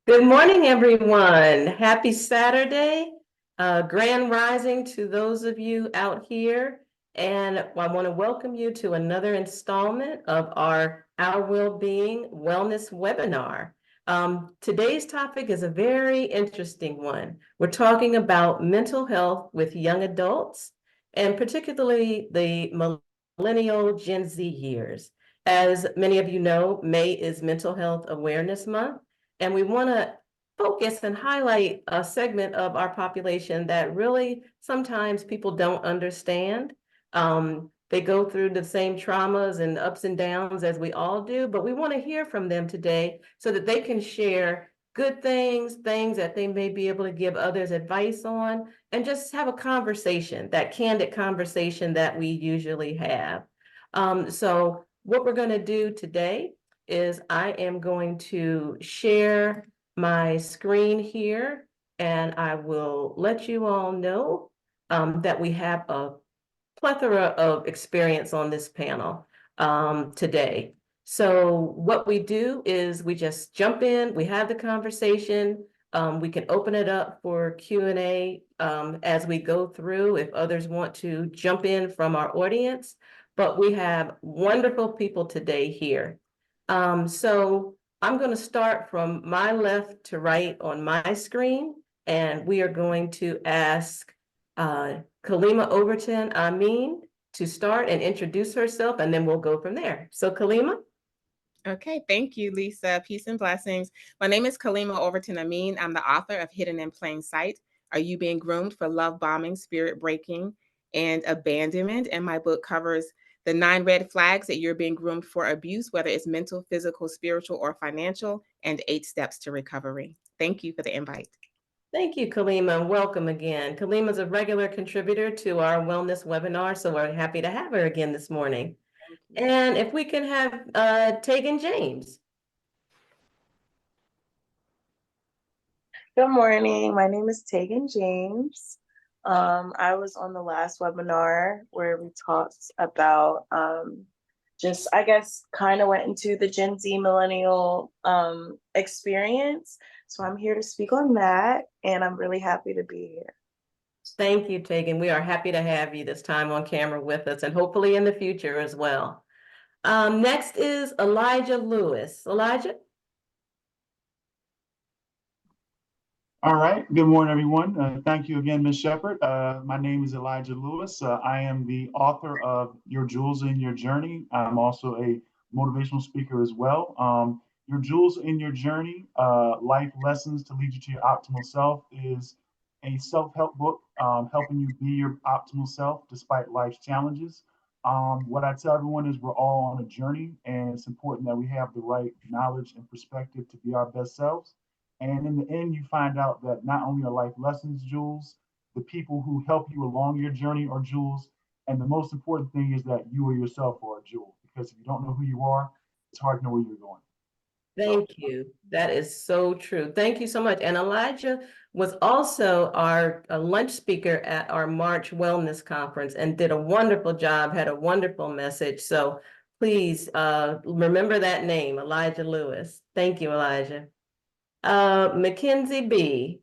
Good morning, everyone. Happy Saturday. Grand rising to those of you out here. And I want to welcome you to another installment of our Wellbeing Wellness webinar. Today's topic is a very interesting one. We're talking about mental health with young adults, and particularly the millennial Gen Z years. As many of you know, May is Mental Health Awareness Month. And we want to focus and highlight a segment of our population that really sometimes people don't understand. They go through the same traumas and ups and downs as we all do, but we want to hear from them today so that they can share good things, things that they may be able to give others advice on, and just have a conversation, that candid conversation that we usually have. So what we're going to do today is I am going to share my screen here, and I will let you all know that we have a plethora of experience on this panel today. So what we do is we just jump in, we have the conversation, we can open it up for Q&A as we go through if others want to jump in from our audience, but we have wonderful people today here. So I'm going to start from my left to right on my screen, and we are going to ask Kalima Overton Amin to start and introduce herself, and then we'll go from there. So Kalima? Okay, thank you, Lisa. Peace and blessings. My name is Kalima Overton Amin. I'm the author of Hidden in Plain Sight. Are You Being Groomed for Love Bombing, Spirit Breaking, and Abandonment? And my book covers the 9 red flags that you're being groomed for abuse, whether it's mental, physical, spiritual, or financial, and 8 steps to recovery. Thank you for the invite. Thank you, Kalima, and welcome again. Kalima is a regular contributor to our wellness webinar, so we're happy to have her again this morning. And if we can have Tegan James. Good morning. My name is Tegan James. I was on the last webinar where we talked about just, I guess, kind of went into the Gen Z millennial experience. So I'm here to speak on that, and I'm really happy to be here. Thank you, Tegan. We are happy to have you this time on camera with us, and hopefully in the future as well. Next is Elijah Lewis. Elijah? All right. Good morning, everyone. Thank you again, Ms. Shepherd. My name is Elijah Lewis. I am the author of Your Jewels in Your Journey. I'm also a motivational speaker as well. Your Jewels in Your Journey, Life Lessons to Lead You to Your Optimal Self is a self-help book helping you be your optimal self despite life's challenges. What I tell everyone is we're all on a journey, and it's important that we have the right knowledge and perspective to be our best selves. And in the end, you find out that not only are life lessons jewels, the people who help you along your journey are jewels. And the most important thing is that you or yourself are a jewel. Because if you don't know who you are, it's hard to know where you're going. Thank you. That is so true. Thank you so much. And Elijah was also our lunch speaker at our March Wellness Conference and did a wonderful job, had a wonderful message. So please remember that name, Elijah Lewis. Thank you, Elijah. Mackenzie B.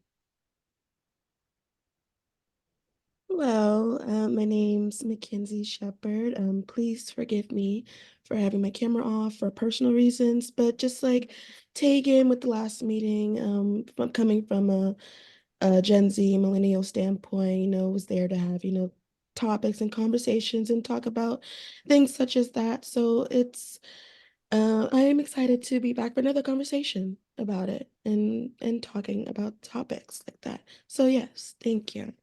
Hello, my name's Mackenzie Shepherd. Please forgive me for having my camera off for personal reasons, but just like Tegan with the last meeting, coming from a Gen Z millennial standpoint, was there to have, topics and conversations and talk about things such as that. So I am excited to be back for another conversation about it and talking about topics like that. So yes, thank you.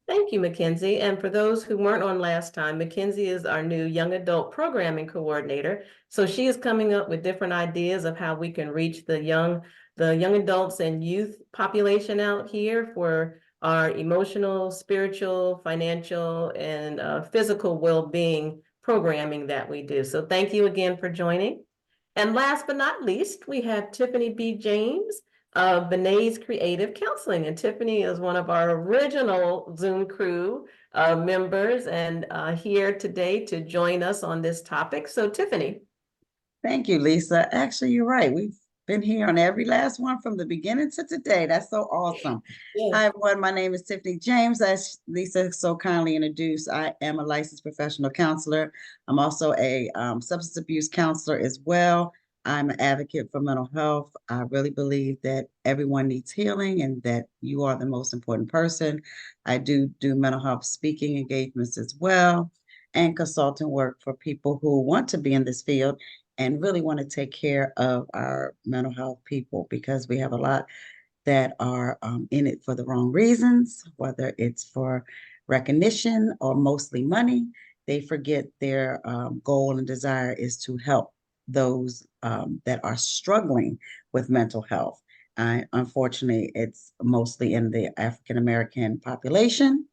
Thank you, Mackenzie. And for those who weren't on last time, Mackenzie is our new young adult programming coordinator. So she is coming up with different ideas of how we can reach the young adults and youth population out here for our emotional, spiritual, financial, and physical well-being programming that we do. So thank you again for joining. And last but not least, we have Tiffany B. James of Benet's Creative Counseling. And Tiffany is one of our original Zoom crew members and here today to join us on this topic. So Tiffany. Thank you, Lisa. Actually, you're right. We've been here on every last one from the beginning to today. That's so awesome. Hi, everyone. My name is Tiffany James. As Lisa so kindly introduced, I am a licensed professional counselor. I'm also a substance abuse counselor as well. I'm an advocate for mental health. I really believe that everyone needs healing and that you are the most important person. I do mental health speaking engagements as well and consulting work for people who want to be in this field and really want to take care of our mental health people, because we have a lot that are in it for the wrong reasons, whether it's for recognition or mostly money. They forget their goal and desire is to help those that are struggling with mental health. Unfortunately, it's mostly in the African American population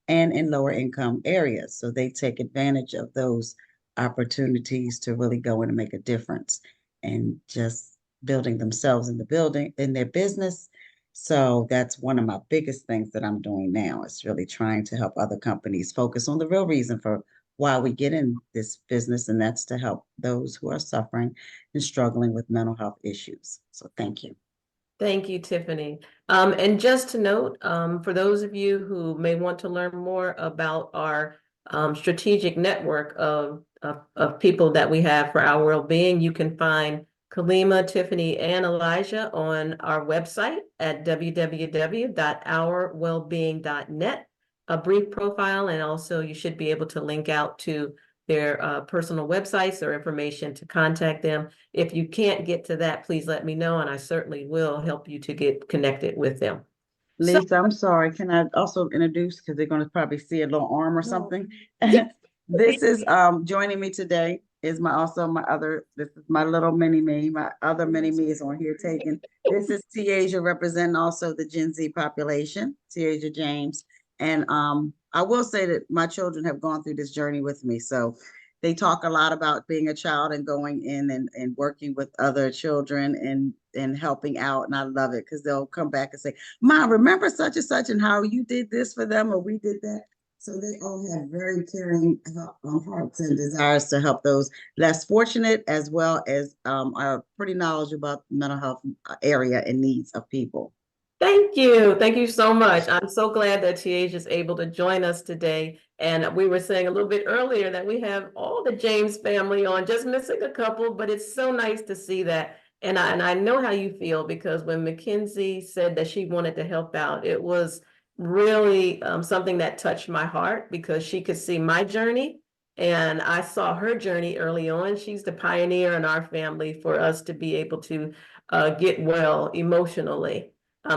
and in lower income areas. So they take advantage of those opportunities to really go in and make a difference and just building themselves in the building in their business. So that's one of my biggest things that I'm doing now, is really trying to help other companies focus on the real reason for why we get in this business, and that's to help those who are suffering and struggling with mental health issues. So thank you. Thank you, Tiffany. And just to note, for those of you who may want to learn more about our strategic network of people that we have for our well-being, you can find Kalima, Tiffany, and Elijah on our website at www.ourwellbeing.net, a brief profile, and also you should be able to link out to their personal websites or information to contact them. If you can't get to that, please let me know, and I certainly will help you to get connected with them. Lisa, I'm sorry. Can I also introduce, because they're going to probably see a little arm or something? This is joining me today is my other, this is my little mini me. My other mini me is on here taking. This is Tiaja, representing also the Gen Z population, Tiaja James. And I will say that my children have gone through this journey with me. So they talk a lot about being a child and going in and working with other children and helping out. And I love it, because they'll come back and say, Mom, remember such and such and how you did this for them or we did that. So they all have very caring hearts and desires to help those less fortunate, as well as are pretty knowledgeable about the mental health area and needs of people. Thank you. Thank you so much. I'm so glad that Tiaja is able to join us today. And we were saying a little bit earlier that we have all the James family on, just missing a couple, but it's so nice to see that. And I know how you feel, because when Mackenzie said that she wanted to help out, it was really something that touched my heart, because she could see my journey and I saw her journey early on. She's the pioneer in our family for us to be able to get well emotionally.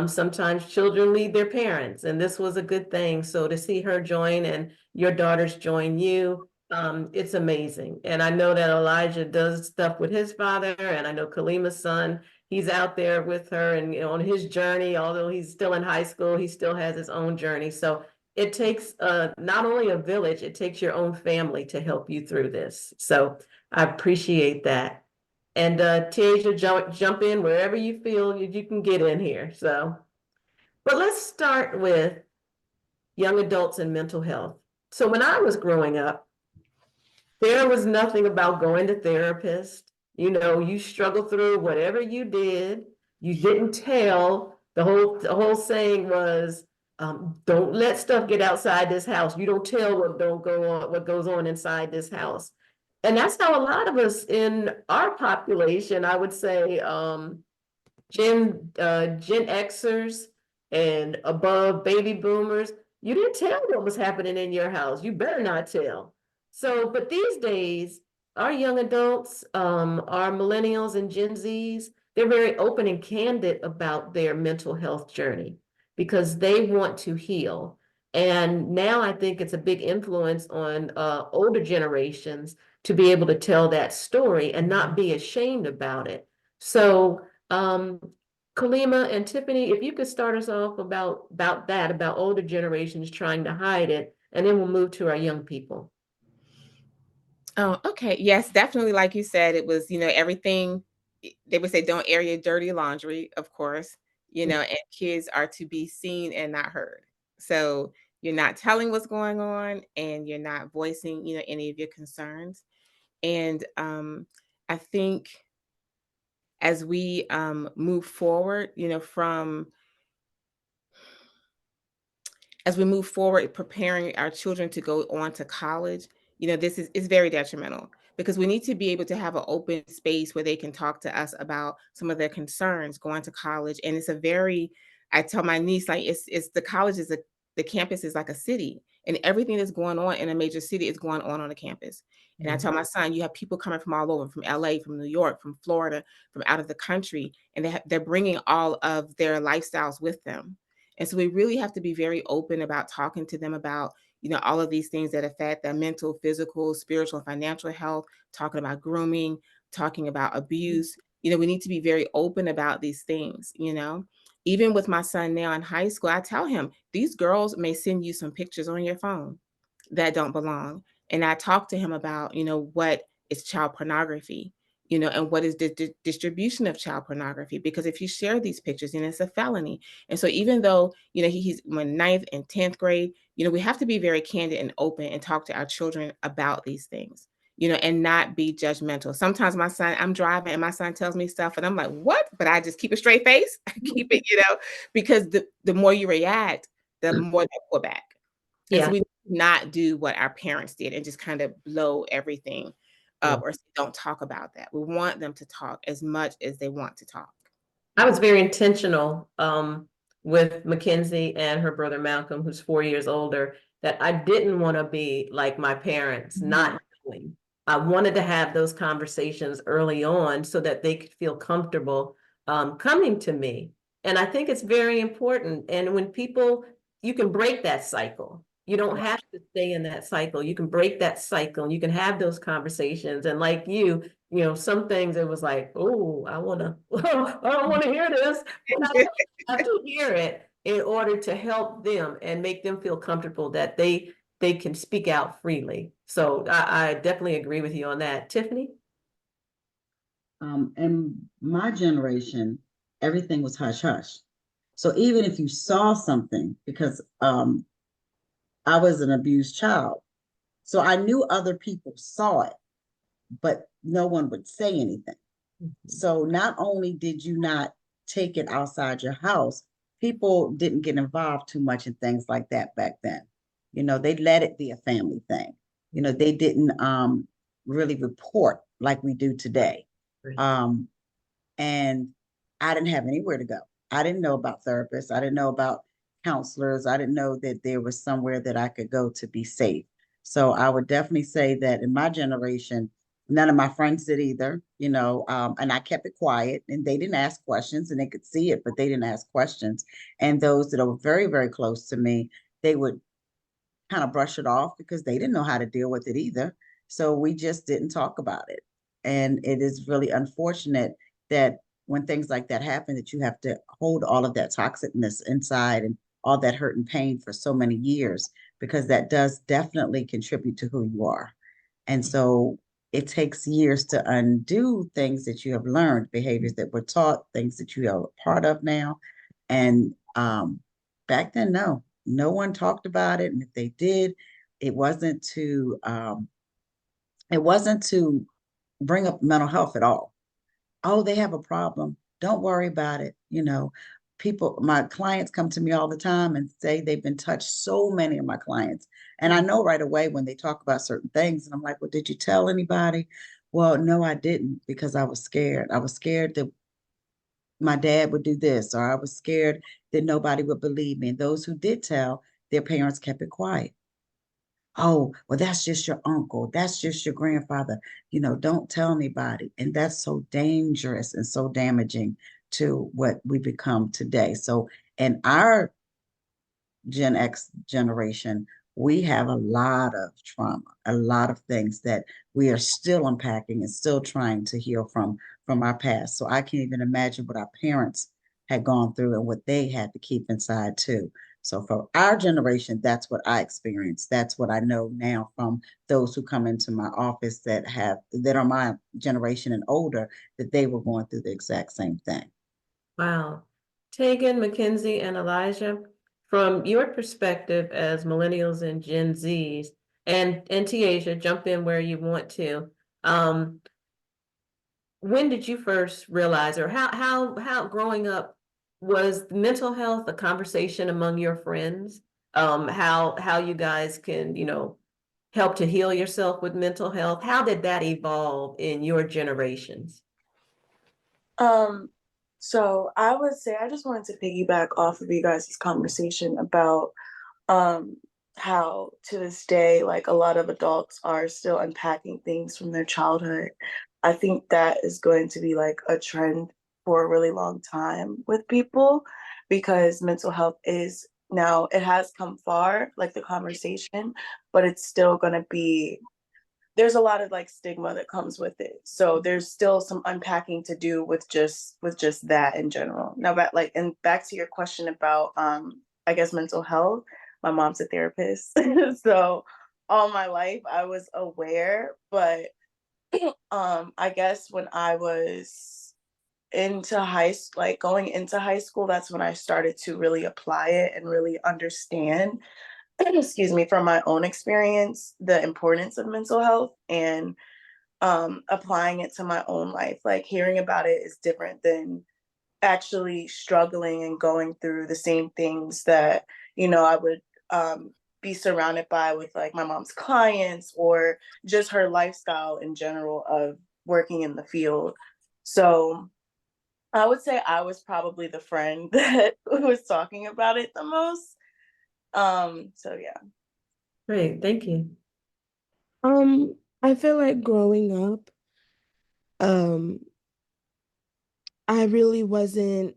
Sometimes children lead their parents, and this was a good thing. So to see her join and your daughters join you, it's amazing. And I know that Elijah does stuff with his father, and I know Kalima's son, he's out there with her and on his journey. Although he's still in high school, he still has his own journey. So it takes not only a village, it takes your own family to help you through this. So I appreciate that. And Tiaja, jump in wherever you feel you can get in here. So, but let's start with young adults and mental health. So when I was growing up, there was nothing about going to therapist. You know, you struggled through whatever you did. You didn't tell. The whole saying was, don't let stuff get outside this house. You don't tell what goes on inside this house. And that's how a lot of us in our population, I would say, Gen Xers and above baby boomers, you didn't tell what was happening in your house. You better not tell. So, but these days, our young adults, our millennials and Gen Zs, they're very open and candid about their mental health journey because they want to heal. And now I think it's a big influence on older generations to be able to tell that story and not be ashamed about it. So, Kalima and Tiffany, if you could start us off about older generations trying to hide it, and then we'll move to our young people. Oh, okay. Yes, definitely. Like you said, it was, everything. They would say, don't air your dirty laundry, of course, and kids are to be seen and not heard. So you're not telling what's going on and you're not voicing, any of your concerns. And I think as we move forward, as we move forward, preparing our children to go on to college, this is very detrimental, because we need to be able to have an open space where they can talk to us about some of their concerns going to college. And I tell my niece, like, it's the college is the campus is like a city, and everything that's going on in a major city is going on the campus. And I tell my son, you have people coming from all over, from LA, from New York, from Florida, from out of the country, and they're bringing all of their lifestyles with them. And so we really have to be very open about talking to them about, all of these things that affect their mental, physical, spiritual, and financial health, talking about grooming, talking about abuse. We need to be very open about these things. Even with my son now in high school, I tell him, these girls may send you some pictures on your phone that don't belong. And I talk to him about, what is child pornography, and what is the distribution of child pornography. Because if you share these pictures, it's a felony. And so even though, he's in ninth and 10th grade, we have to be very candid and open and talk to our children about these things, and not be judgmental. Sometimes I'm driving and my son tells me stuff and I'm like, what? But I just keep a straight face. I keep it, because the more you react, the more they pull back. And so we not do what our parents did and just kind of blow everything up or say, don't talk about that. We want them to talk as much as they want to talk. I was very intentional with Mackenzie and her brother Malcolm, who's 4 years older, that I didn't want to be like my parents, not knowing. I wanted to have those conversations early on so that they could feel comfortable coming to me. And I think it's very important. And when you can break that cycle. You don't have to stay in that cycle. You can break that cycle. You can have those conversations. And like some things it was like, oh, I don't want to hear this, but I have to hear it in order to help them and make them feel comfortable that they can speak out freely. So I definitely agree with you on that. Tiffany? In my generation, everything was hush hush. So even if you saw something, because I was an abused child, so I knew other people saw it, but no one would say anything. So not only did you not take it outside your house, people didn't get involved too much in things like that back then. They let it be a family thing. They didn't really report like we do today. And I didn't have anywhere to go. I didn't know about therapists. I didn't know about counselors. I didn't know that there was somewhere that I could go to be safe. So I would definitely say that in my generation, none of my friends did either, and I kept it quiet, and they didn't ask questions, and they could see it, but they didn't ask questions. And those that are very, very close to me, they would kind of brush it off because they didn't know how to deal with it either. So we just didn't talk about it. And it is really unfortunate that when things like that happen, that you have to hold all of that toxicness inside and all that hurt and pain for so many years, because that does definitely contribute to who you are. And so it takes years to undo things that you have learned, behaviors that were taught, things that you are a part of now. And back then, no one talked about it. And if they did, it wasn't to bring up mental health at all. Oh, they have a problem. Don't worry about it. My clients come to me all the time and say they've been touched, so many of my clients. And I know right away when they talk about certain things, and I'm like, well, did you tell anybody? Well, no, I didn't, because I was scared. I was scared that my dad would do this, or I was scared that nobody would believe me. And those who did tell, their parents kept it quiet. Oh, well, that's just your uncle. That's just your grandfather. Don't tell anybody. And that's so dangerous and so damaging to what we become today. So in our Gen X generation, we have a lot of trauma, a lot of things that we are still unpacking and still trying to heal from our past. So I can't even imagine what our parents had gone through and what they had to keep inside too. So for our generation, that's what I experienced. That's what I know now from those who come into my office that are my generation and older, that they were going through the exact same thing. Wow. Tegan, Mackenzie, and Elijah, from your perspective as millennials and Gen Zs, and Tiaja, jump in where you want to. when did you first realize, or how growing up, was mental health a conversation among your friends? How you guys can, help to heal yourself with mental health? How did that evolve in your generations? Um, so I would say I just wanted to piggyback off of you guys' conversation about um how to this day, like a lot of adults are still unpacking things from their childhood. I think that is going to be like a trend for a really long time with people because mental health is now, it has come far, like the conversation, but it's still going to be, there's a lot of like stigma that comes with it. So there's still some unpacking to do with just that in general. Now back to your question about I guess mental health. My mom's a therapist. So all my life I was aware, but I guess when I was into like going into high school, that's when I started to really apply it and really understand, excuse me, from my own experience, the importance of mental health and applying it to my own life. Like hearing about it is different than actually struggling and going through the same things that, I would be surrounded by with like my mom's clients or just her lifestyle in general of working in the field. So I would say I was probably the friend that was talking about it the most. So yeah. Great, thank you. I feel like growing up, um, I really wasn't,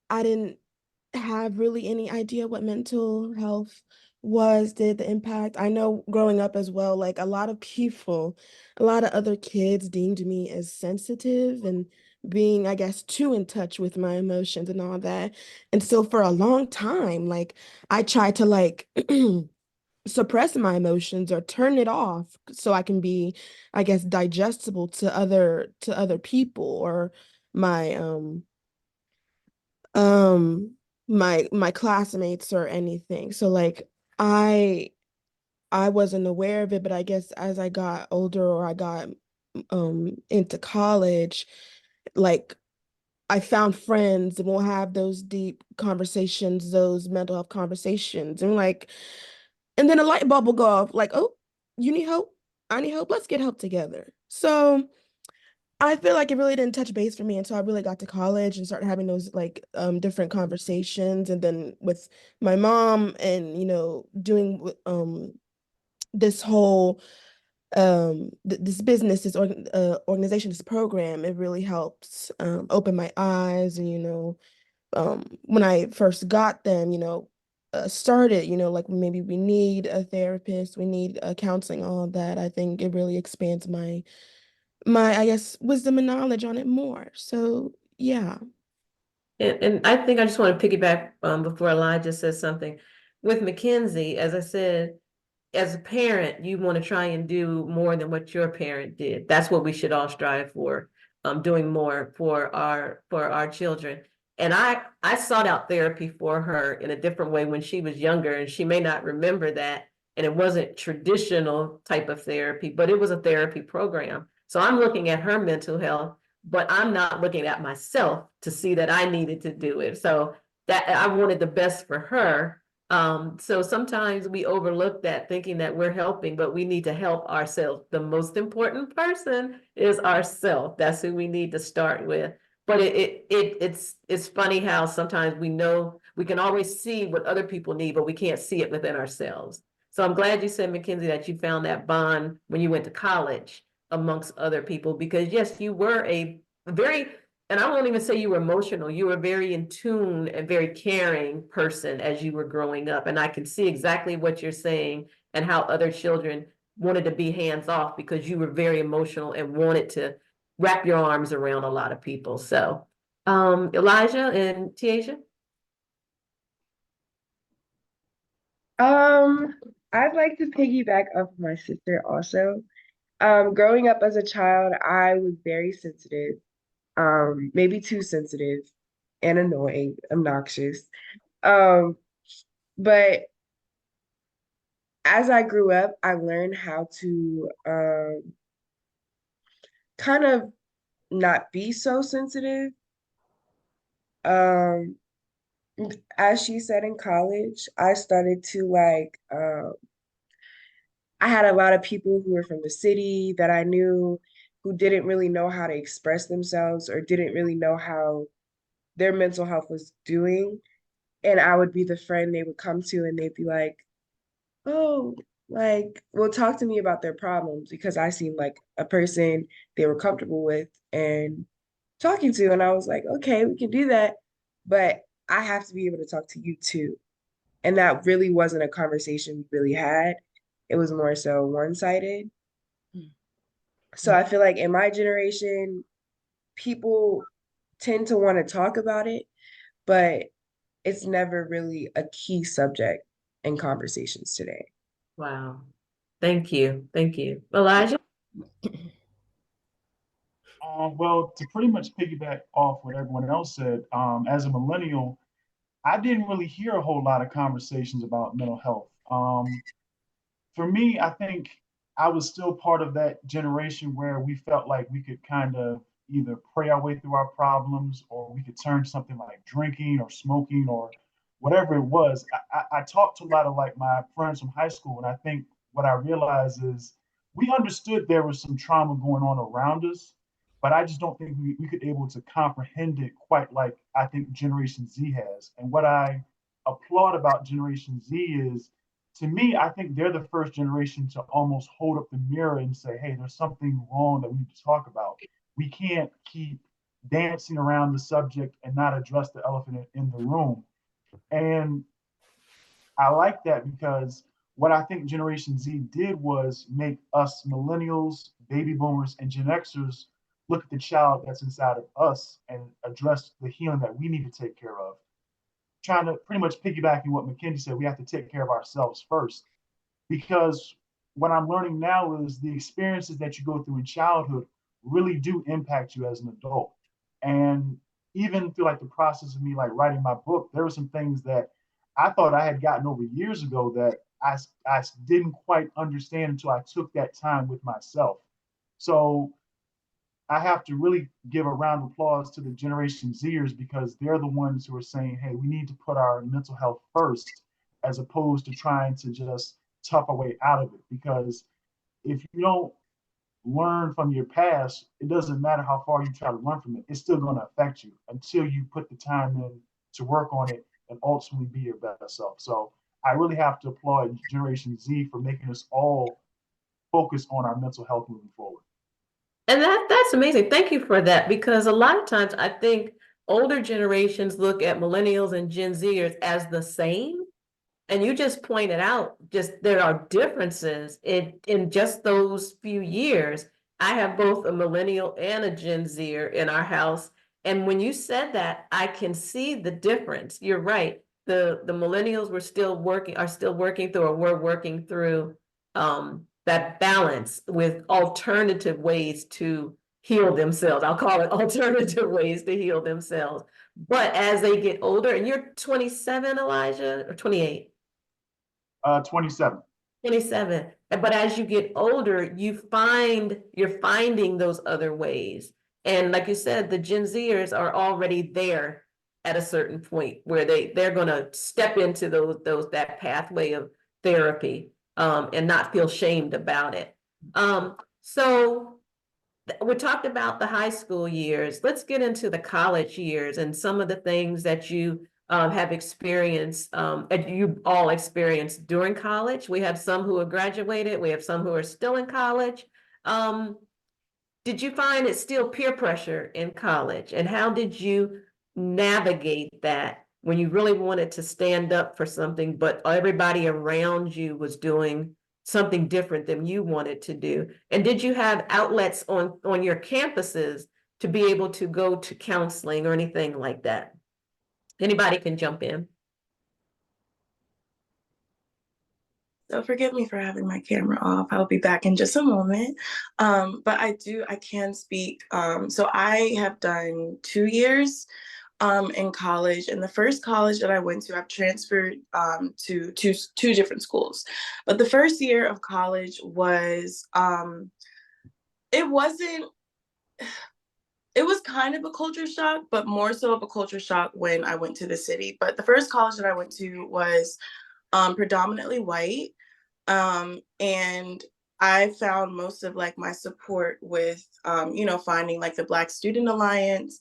I didn't have really any idea what mental health was, did the impact. I know growing up as well, like a lot of people, a lot of other kids deemed me as sensitive and being, I guess, too in touch with my emotions and all that. And so for a long time, like I tried to like suppress my emotions or turn it off so I can be, I guess, digestible to other people or my um my classmates or anything. So like I I wasn't aware of it, but I guess as I got older or I got into college, like I found friends and we'll have those deep conversations, those mental health conversations. And like, and then a light bulb will go off, like, oh, you need help? I need help. Let's get help together. So I feel like it really didn't touch base for me until I really got to college and started having those like different conversations. And then with my mom and, doing this whole this business, this organization, this program, it really helps open my eyes. And when I first got them, started, like maybe we need a therapist, we need counseling, all of that. I think it really expands my I guess wisdom and knowledge on it more. So yeah. And I think I just want to piggyback before Elijah says something. With Mackenzie, as I said, as a parent, you want to try and do more than what your parent did. That's what we should all strive for, doing more for our children. And I sought out therapy for her in a different way when she was younger, and she may not remember that. And it wasn't traditional type of therapy, but it was a therapy program. So I'm looking at her mental health, but I'm not looking at myself to see that I needed to do it. So that I wanted the best for her. So sometimes we overlook that thinking that we're helping, but we need to help ourselves. The most important person is ourselves. That's who we need to start with. But it's funny how sometimes we know we can always see what other people need, but we can't see it within ourselves. So I'm glad you said, Mackenzie, that you found that bond when you went to college amongst other people, because yes, you were a very, and I won't even say you were emotional, you were very in tune and very caring person as you were growing up. And I can see exactly what you're saying and how other children wanted to be hands off because you were very emotional and wanted to wrap your arms around a lot of people. So, Elijah and Tiaja. I'd like to piggyback off of my sister also. Growing up as a child, I was very sensitive, maybe too sensitive and annoying, obnoxious. Um, but as I grew up, I learned how to kind of not be so sensitive. Um, as she said, in college, I started to like I had a lot of people who were from the city that I knew who didn't really know how to express themselves or didn't really know how their mental health was doing. And I would be the friend they would come to and they'd be like, oh, like, well, talk to me about their problems because I seemed like a person they were comfortable with and talking to. And I was like, okay, we can do that. But I have to be able to talk to you too. And that really wasn't a conversation we really had. It was more so one-sided. So I feel like in my generation, people tend to want to talk about it, but it's never really a key subject in conversations today. Wow. Thank you. Thank you. Elijah? Well, to pretty much piggyback off what everyone else said, as a millennial, I didn't really hear a whole lot of conversations about mental health. For me, I think I was still part of that generation where we felt like we could kind of either pray our way through our problems or we could turn to something like drinking or smoking or whatever it was. I talked to a lot of like my friends from high school, and I think what I realized is we understood there was some trauma going on around us, but I just don't think we could able to comprehend it quite like I think Generation Z has. And what I applaud about Generation Z is to me, I think they're the first generation to almost hold up the mirror and say, hey, there's something wrong that we need to talk about. We can't keep dancing around the subject and not address the elephant in the room. And I like that because what I think Generation Z did was make us millennials, baby boomers, and Gen Xers look at the child that's inside of us and address the healing that we need to take care of. Trying to pretty much piggybacking what Mackenzie said, we have to take care of ourselves first. Because what I'm learning now is the experiences that you go through in childhood really do impact you as an adult. And even through like the process of me like writing my book, there were some things that I thought I had gotten over years ago that I didn't quite understand until I took that time with myself. So I have to really give a round of applause to the Generation Zers because they're the ones who are saying, hey, we need to put our mental health first as opposed to trying to just tough our way out of it. Because if you don't learn from your past, it doesn't matter how far you try to learn from it, it's still going to affect you until you put the time in to work on it and ultimately be your best self. So I really have to applaud Generation Z for making us all focus on our mental health moving forward. And that's amazing. Thank you for that, because a lot of times I think older generations look at millennials and Gen Zers as the same. And you just pointed out just there are differences in just those few years. I have both a millennial and a Gen Zer in our house. And when you said that, I can see the difference. You're right. The millennials are still working through, or were working through that balance with alternative ways to heal themselves. I'll call it alternative ways to heal themselves. But as they get older, and you're 27, Elijah, or 28? 27. 27. But as you get older, you're finding those other ways. And like you said, the Gen Zers are already there at a certain point where they're gonna step into that pathway of therapy, and not feel shamed about it. So we talked about the high school years. Let's get into the college years and some of the things that you have experienced, and you all experienced during college. We have some who have graduated. We have some who are still in college. Um, did you find it's still peer pressure in college? And how did you navigate that when you really wanted to stand up for something, but everybody around you was doing something different than you wanted to do? And did you have outlets on your campuses to be able to go to counseling or anything like that? Anybody can jump in. So forgive me for having my camera off. I'll be back in just a moment. But I can speak. So I have done 2 years in college. And the first college that I went to, I've transferred to two different schools. But the first year of college was, it wasn't, it was kind of a culture shock, but more so of a culture shock when I went to the city. But the first college that I went to was predominantly white. And I found most of like my support with, finding like the Black Student Alliance,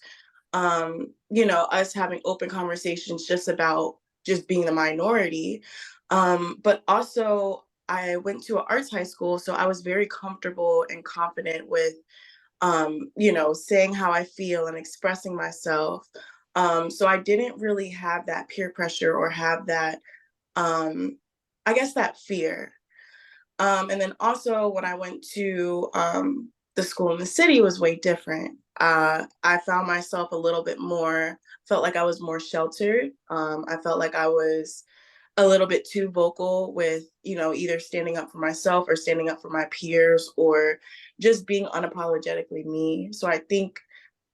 us having open conversations just about just being the minority. But also, I went to an arts high school, so I was very comfortable and confident with, saying how I feel and expressing myself. So I didn't really have that peer pressure or have that, I guess, that fear. And then also when I went to the school in the city was way different. I found myself a little bit more, felt like I was more sheltered. I felt like I was a little bit too vocal with, either standing up for myself or standing up for my peers or just being unapologetically me. So I think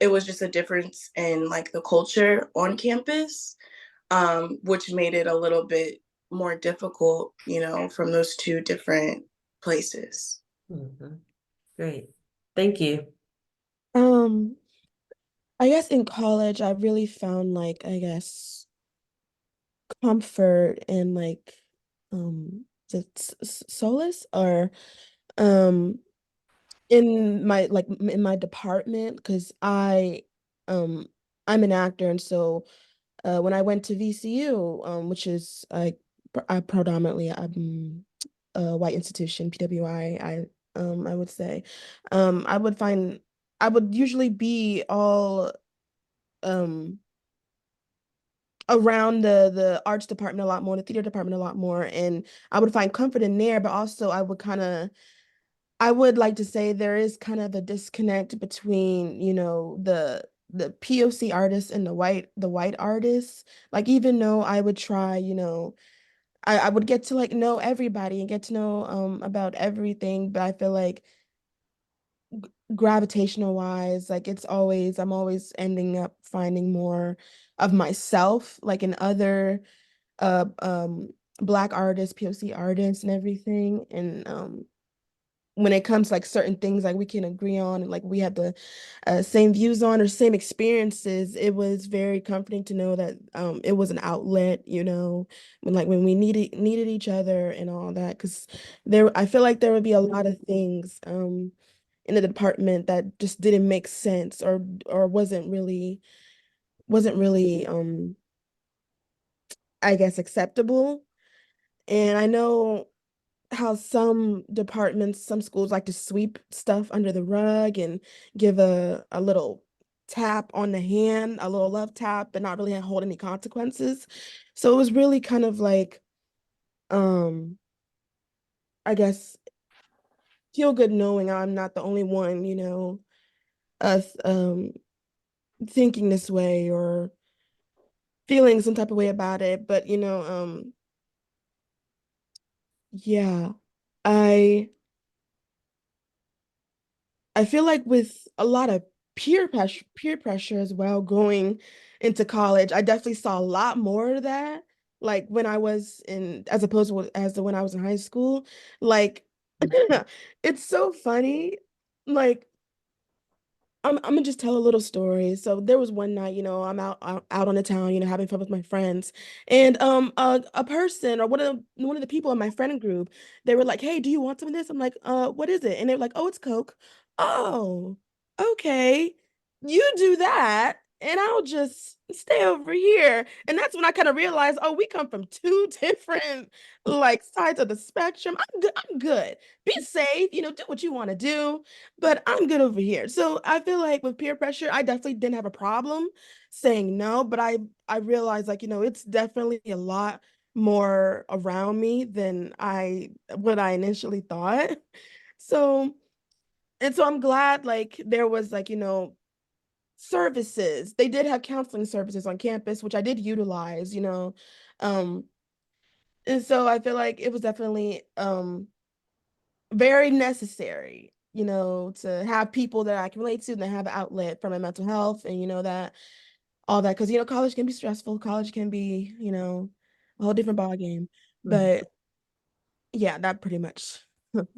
it was just a difference in like the culture on campus, which made it a little bit more difficult, from those two different places. Mhm. Great. Thank you. Um, I guess in college, I really found like, I guess, comfort and like, is it solace or um in my department because um I'm an actor and so when I went to VCU which is I predominantly a white institution PWI I would say I would find I would usually be all um around the arts department a lot more, the theater department a lot more, and I would find comfort in there, but also I would like to say there is kind of a disconnect between, the POC artists and the white artists. Like even though I would try, I would get to like know everybody and get to know about everything, but I feel like gravitational wise, like I'm always ending up finding more of myself, like in other uh um Black artists, POC artists and everything. And when it comes to like certain things like we can agree on and like we have the same views on or same experiences, it was very comforting to know that it was an outlet, when we needed each other and all that. Because I feel like there would be a lot of things in the department that just didn't make sense or wasn't really I guess acceptable. And I know how some departments, some schools like to sweep stuff under the rug and give a little tap on the hand, a little love tap, but not really hold any consequences. So it was really kind of like, um, I guess, feel good knowing I'm not the only one, us thinking this way or feeling some type of way about it. But yeah, I I feel like with a lot of peer pressure as well going into college, I definitely saw a lot more of that. Like when I was in, as opposed to when I was in high school. Like it's so funny. Like I'm gonna just tell a little story. So there was one night, I'm out on the town, having fun with my friends, and a person or one of the people in my friend group, they were like, "Hey, do you want some of this?" I'm like, what is it?" And they're like, "Oh, it's Coke." Oh, okay. You do that, and I'll just stay over here. And that's when I kind of realized, oh, we come from two different like sides of the spectrum. I'm good. I'm good. Be safe, do what you want to do, but I'm good over here. So I feel like with peer pressure, I definitely didn't have a problem saying no, but I realized like, it's definitely a lot more around me than I initially thought. So, and so I'm glad like there was like, services. They did have counseling services on campus, which I did utilize. Um, and so I feel like it was definitely very necessary, to have people that I can relate to and that have an outlet for my mental health and that all that. Because college can be stressful. College can be, a whole different ball game. Mhm. But yeah, that pretty much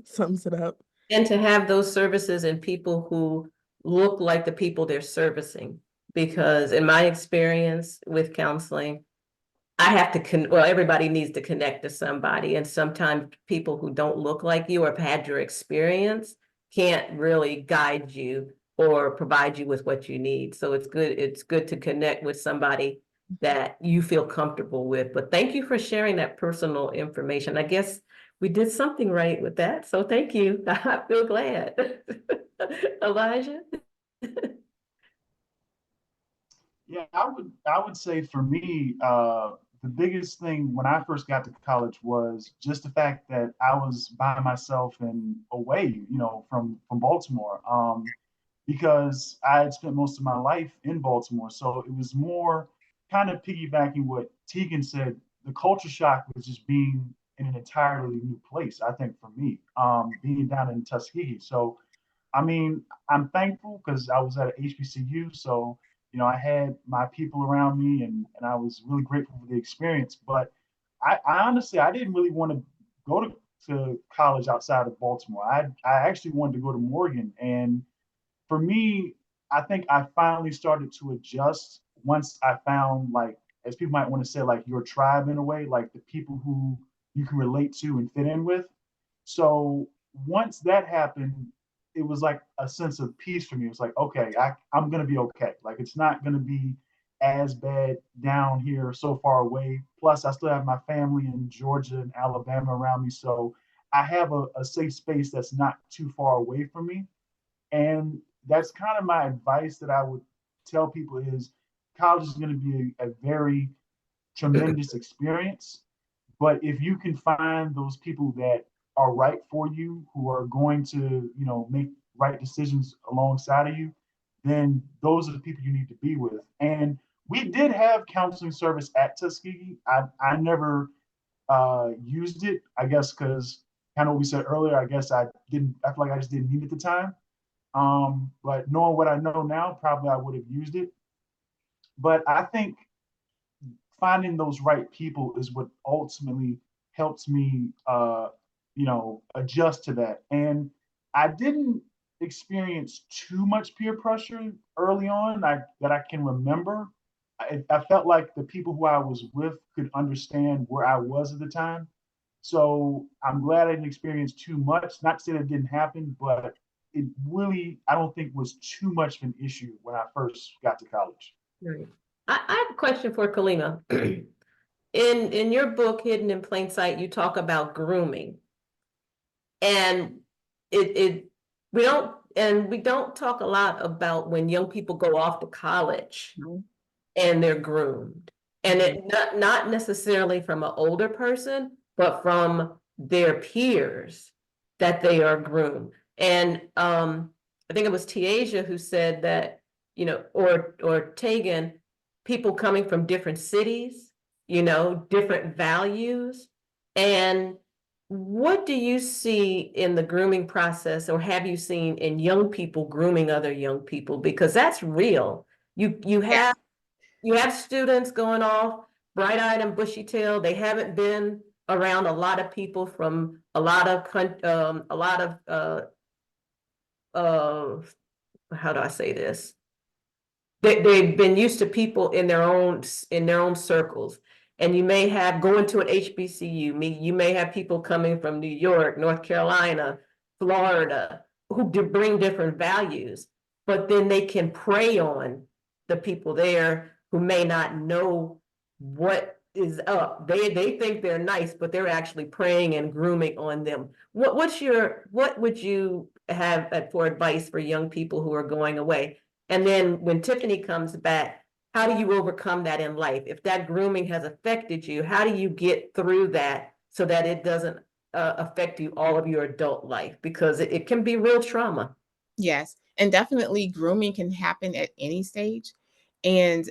sums it up. And to have those services and people who look like the people they're servicing. Because in my experience with counseling, I have to well, everybody needs to connect to somebody, and sometimes people who don't look like you or have had your experience can't really guide you or provide you with what you need. So it's good to connect with somebody that you feel comfortable with. But thank you for sharing that personal information. I guess we did something right with that. So thank you. I feel glad. Elijah? Yeah, I would say for me, the biggest thing when I first got to college was just the fact that I was by myself and away, from Baltimore. Because I had spent most of my life in Baltimore. So it was more kind of piggybacking what Tegan said. The culture shock was just being in an entirely new place, I think, for me, being down in Tuskegee. So, I mean, I'm thankful because I was at a HBCU. So, I had my people around me and I was really grateful for the experience. But I honestly, I didn't really want to go to college outside of Baltimore. I actually wanted to go to Morgan. And for me, I think I finally started to adjust once I found, like, as people might want to say, like your tribe in a way, like the people who you can relate to and fit in with. So once that happened, it was like a sense of peace for me. It was like, okay, I'm gonna be okay. Like it's not gonna be as bad down here so far away. Plus, I still have my family in Georgia and Alabama around me. So I have a safe space that's not too far away from me. And that's kind of my advice that I would tell people is college is going to be a very tremendous experience. But if you can find those people that are right for you, who are going to, make right decisions alongside of you, then those are the people you need to be with. And we did have counseling service at Tuskegee. I never used it, I guess, because kind of what we said earlier, I guess I feel like I just didn't need it at the time. But knowing what I know now, probably I would have used it. But I think finding those right people is what ultimately helps me, adjust to that. And I didn't experience too much peer pressure early on that I can remember. I felt like the people who I was with could understand where I was at the time. So I'm glad I didn't experience too much. Not to say that it didn't happen, but it really, I don't think was too much of an issue when I first got to college. Right. I have a question for Kalima. In your book, Hidden in Plain Sight, you talk about grooming. And it we don't talk a lot about when young people go off to college and they're groomed. And it not necessarily from an older person, but from their peers that they are groomed. And I think it was Tiaja who said that, or Tegan, people coming from different cities, different values. And what do you see in the grooming process, or have you seen in young people grooming other young people? Because that's real. You have students going off bright-eyed and bushy-tailed. They haven't been around a lot of people from a lot of how do I say this? They've been used to people in their own circles. And you may have going to an HBCU, you may have people coming from New York, North Carolina, Florida, who bring different values, but then they can prey on the people there who may not know what is up. They think they're nice, but they're actually preying and grooming on them. What would you have for advice for young people who are going away? And then when Tiffany comes back, how do you overcome that in life? If that grooming has affected you, how do you get through that so that it doesn't affect you all of your adult life? Because it can be real trauma. Yes, and definitely grooming can happen at any stage. And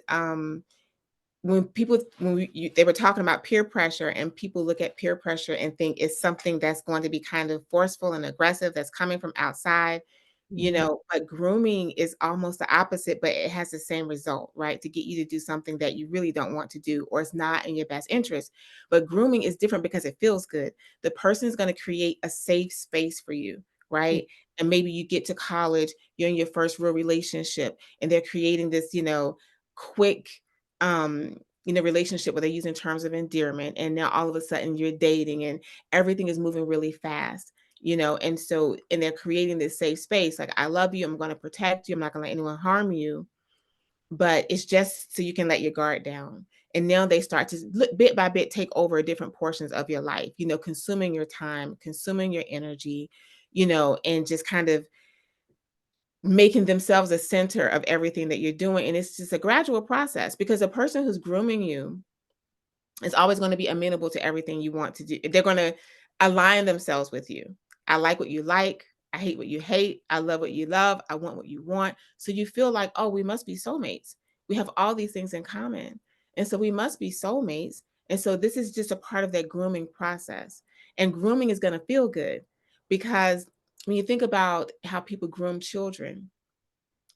they were talking about peer pressure, and people look at peer pressure and think it's something that's going to be kind of forceful and aggressive that's coming from outside. But grooming is almost the opposite, but it has the same result, right? To get you to do something that you really don't want to do, or it's not in your best interest. But grooming is different because it feels good. The person is going to create a safe space for you, right? And maybe you get to college, you're in your first real relationship, and they're creating this, quick, relationship where they're using terms of endearment. And now all of a sudden you're dating and everything is moving really fast, and they're creating this safe space. Like, I love you. I'm going to protect you. I'm not going to let anyone harm you. But it's just so you can let your guard down. And now they start to bit by bit take over different portions of your life, consuming your time, consuming your energy, and just kind of making themselves a center of everything that you're doing. And it's just a gradual process, because a person who's grooming you is always going to be amenable to everything you want to do. They're going to align themselves with you. I like what you like. I hate what you hate. I love what you love. I want what you want. So you feel like, oh, we must be soulmates. We have all these things in common. And so we must be soulmates. And so this is just a part of that grooming process. And grooming is going to feel good, because when you think about how people groom children,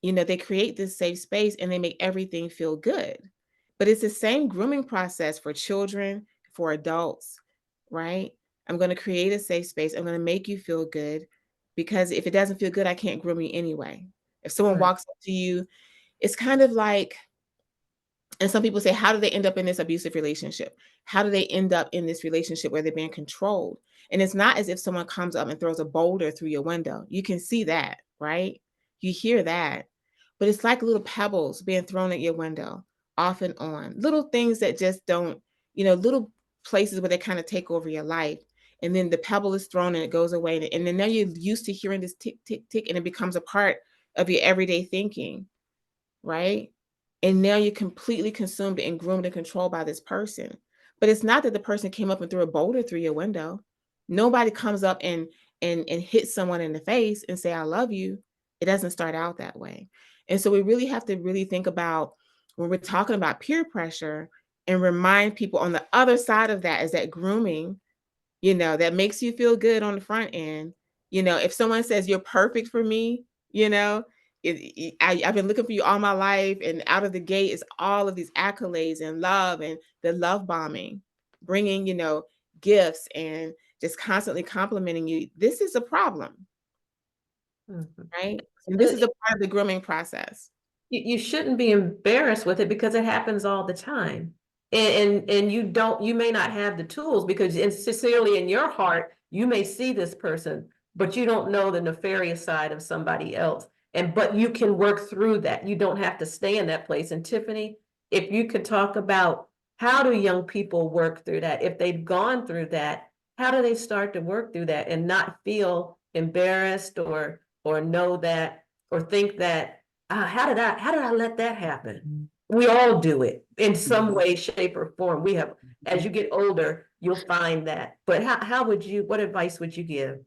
they create this safe space and they make everything feel good. But it's the same grooming process for children, for adults, right? I'm going to create a safe space. I'm going to make you feel good, because if it doesn't feel good, I can't groom you anyway. If someone walks up to you, it's kind of like, and some people say, how do they end up in this abusive relationship? How do they end up in this relationship where they're being controlled? And it's not as if someone comes up and throws a boulder through your window. You can see that, right? You hear that. But it's like little pebbles being thrown at your window off and on. Little things that just don't, little places where they kind of take over your life. And then the pebble is thrown and it goes away. And then now you're used to hearing this tick, tick, tick, and it becomes a part of your everyday thinking, right? And now you're completely consumed and groomed and controlled by this person. But it's not that the person came up and threw a boulder through your window. Nobody comes up and hits someone in the face and say, I love you. It doesn't start out that way. And so we really have to really think about, when we're talking about peer pressure, and remind people on the other side of that is that grooming, that makes you feel good on the front end. If someone says you're perfect for me, I've been looking for you all my life, and out of the gate is all of these accolades and love, and the love bombing, bringing, gifts and just constantly complimenting you. This is a problem, right? And this is a part of the grooming process. You shouldn't be embarrassed with it, because it happens all the time. And you may not have the tools, because sincerely in your heart, you may see this person, but you don't know the nefarious side of somebody else. But you can work through that. You don't have to stay in that place. And Tiffany, if you could talk about, how do young people work through that? If they've gone through that, how do they start to work through that and not feel embarrassed, or know that, or think that, how did I let that happen? We all do it in some way, shape, or form. As you get older, you'll find that. But what advice would you give?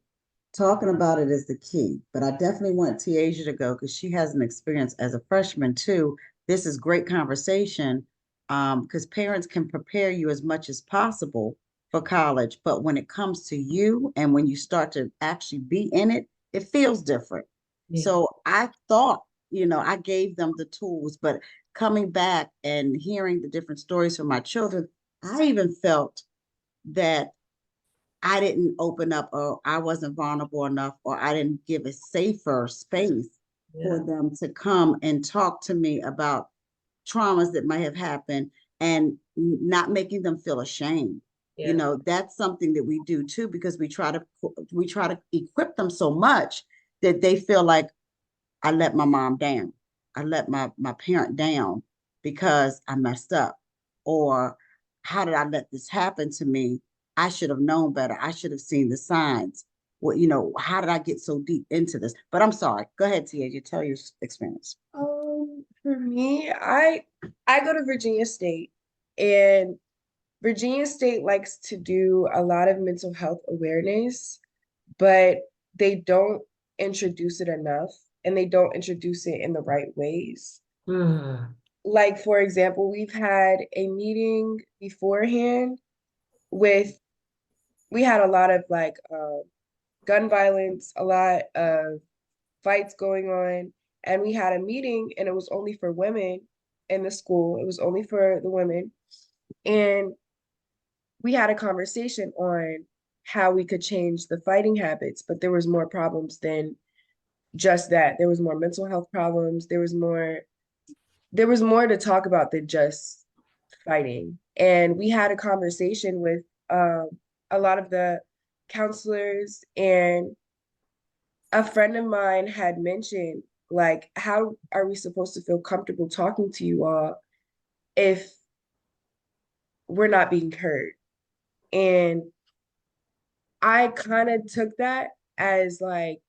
Talking about it is the key, but I definitely want Tiaja to go, because she has an experience as a freshman too. This is great conversation, because parents can prepare you as much as possible for college, but when it comes to you and when you start to actually be in it, it feels different. Yeah. So I thought, I gave them the tools, but coming back and hearing the different stories from my children, I even felt that I didn't open up, or I wasn't vulnerable enough, or I didn't give a safer space for them to come and talk to me about traumas that might have happened, and not making them feel ashamed. That's something that we do too, because we try to equip them so much that they feel like, I let my mom down. I let my parent down because I messed up. Or, how did I let this happen to me? I should have known better. I should have seen the signs. Well, how did I get so deep into this? But I'm sorry. Go ahead, Tia. You tell your experience. For me, I go to Virginia State, and Virginia State likes to do a lot of mental health awareness, but they don't introduce it enough, and they don't introduce it in the right ways. Like, for example, we've had a meeting beforehand we had a lot of gun violence, a lot of fights going on, and we had a meeting, and it was only for women in the school. It was only for the women. And we had a conversation on how we could change the fighting habits, but there was more problems than just that. There was more mental health problems. There was more to talk about than just fighting. And we had a conversation with a lot of the counselors, and a friend of mine had mentioned, like, how are we supposed to feel comfortable talking to you all if we're not being heard? And I kind of took that as like,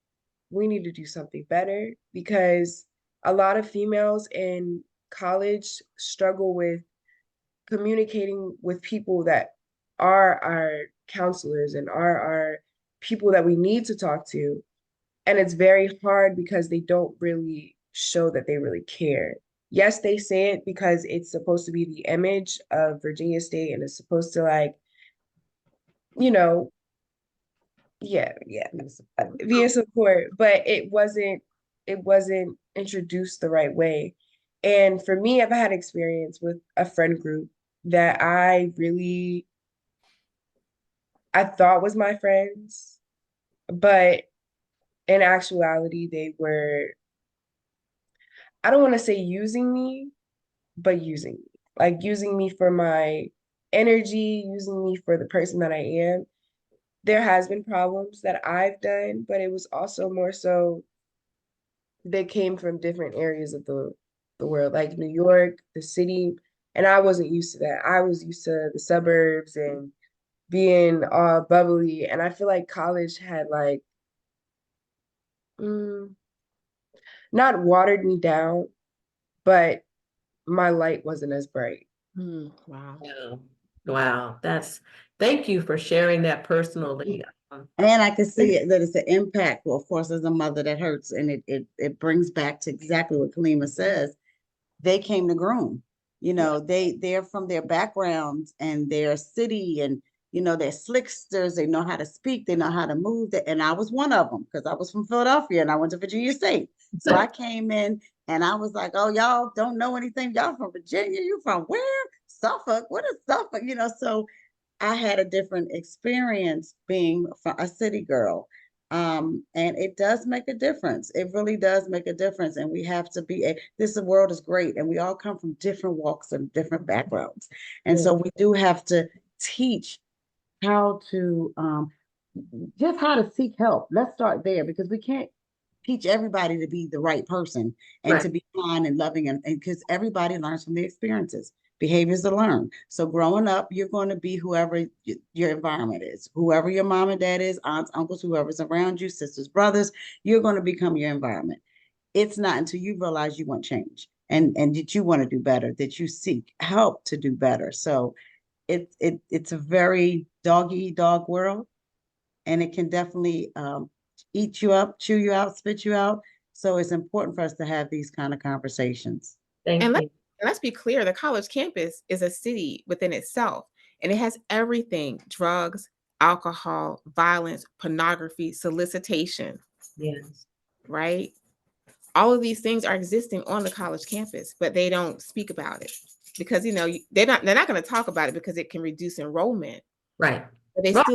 we need to do something better, because a lot of females in college struggle with communicating with people that are our counselors and are our people that we need to talk to. And it's very hard because they don't really show that they really care. Yes, they say it because it's supposed to be the image of Virginia State, and it's supposed to, like, you know, yeah, be a support, but it wasn't introduced the right way. And for me, I've had experience with a friend group that I thought was my friends, but in actuality, they were, I don't want to say using me, but using me. Like, using me for my energy, using me for the person that I am. There has been problems that I've done, but it was also more so they came from different areas of the world, like New York, the city, and I wasn't used to that. I was used to the suburbs and being all bubbly, and I feel like college had, like, mm, not watered me down, but my light wasn't as bright. Wow. Wow. Wow, thank you for sharing that personally. And I can see that it's an impact. Well, of course, as a mother, that hurts, and it brings back to exactly what Kalima says. They came to groom. They're from their backgrounds and their city, and they're slicksters. They know how to speak. They know how to move. And I was one of them, because I was from Philadelphia and I went to Virginia State. So I came in and I was like, "Oh, y'all don't know anything. Y'all from Virginia? You from where? Suffolk? What is Suffolk?" So I had a different experience being a city girl. And it does make a difference. It really does make a difference. And we have to this world is great. And we all come from different walks and different backgrounds. And so we do have to teach how to, just how to seek help. Let's start there, because we can't teach everybody to be the right person and to be kind and loving, and because everybody learns from their experiences. Behaviors are learned. So growing up, you're going to be whoever your environment is, whoever your mom and dad is, aunts, uncles, whoever's around you, sisters, brothers. You're going to become your environment. It's not until you realize you want change and that you want to do better that you seek help to do better. So it's a very dog eat dog world, and it can definitely eat you up, chew you out, spit you out. So it's important for us to have these kind of conversations. Thank And you. let's be clear, the college campus is a city within itself, and it has everything: drugs, alcohol, violence, pornography, solicitation, Yes. right? All of these things are existing on the college campus, but they don't speak about it because they're not going to talk about it because it can reduce enrollment. Right. But they Right.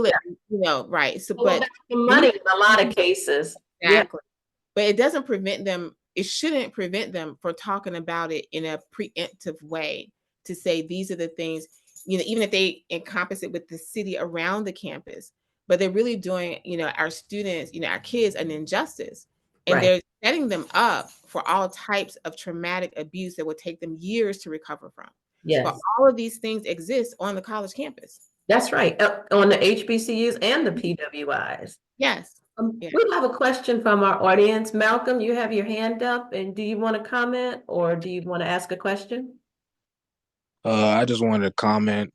still, right. So, Well, but that's the money in a lot of cases. Yeah. exactly. But it doesn't prevent them, it shouldn't prevent them from talking about it in a preemptive way, to say these are the things, even if they encompass it with the city around the campus, but they're really doing, our students, our kids an injustice. And Right. they're setting them up for all types of traumatic abuse that will take them years to recover from. Yes. But all of these things exist on the college campus. That's right. On the HBCUs and the PWIs. Yes. Yeah. We have a question from our audience. Malcolm, you have your hand up, and do you want to comment or do you want to ask a question? I just wanted to comment.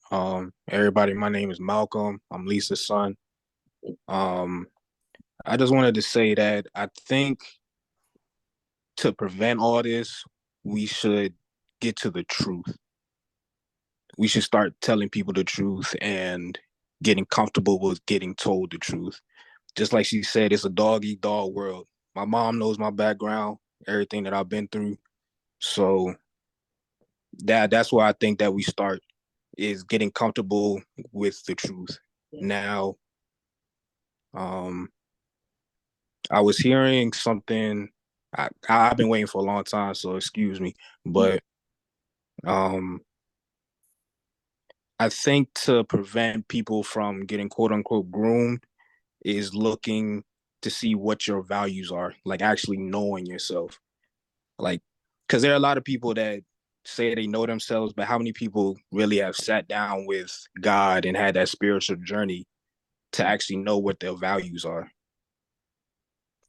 Everybody, my name is Malcolm. I'm Lisa's son. I just wanted to say that I think to prevent all this, we should get to the truth. We should start telling people the truth and getting comfortable with getting told the truth. Just like she said, it's a dog eat dog world. My mom knows my background, everything that I've been through. So that's why I think that we start is getting comfortable with the truth. Now, Um, I was hearing something. I've been waiting for a long time, so excuse me. But I think to prevent people from getting quote unquote groomed is looking to see what your values are, like actually knowing yourself. Like, because there are a lot of people that say they know themselves, but how many people really have sat down with God and had that spiritual journey to actually know what their values are?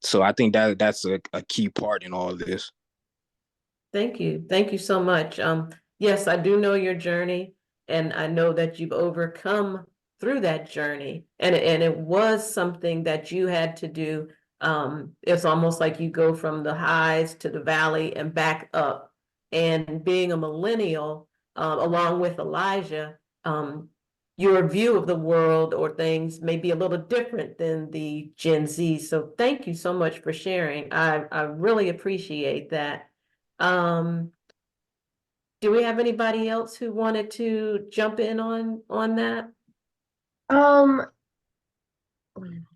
So I think that that's a key part in all of this. Thank you. Thank you so much. Yes, I do know your journey, and I know that you've overcome through that journey. And it was something that you had to do. It's almost like you go from the highs to the valley and back up. And being a millennial, along with Elijah, your view of the world or things may be a little different than the Gen Z. So thank you so much for sharing. I really appreciate that. Um, do we have anybody else who wanted to jump in on that? Um,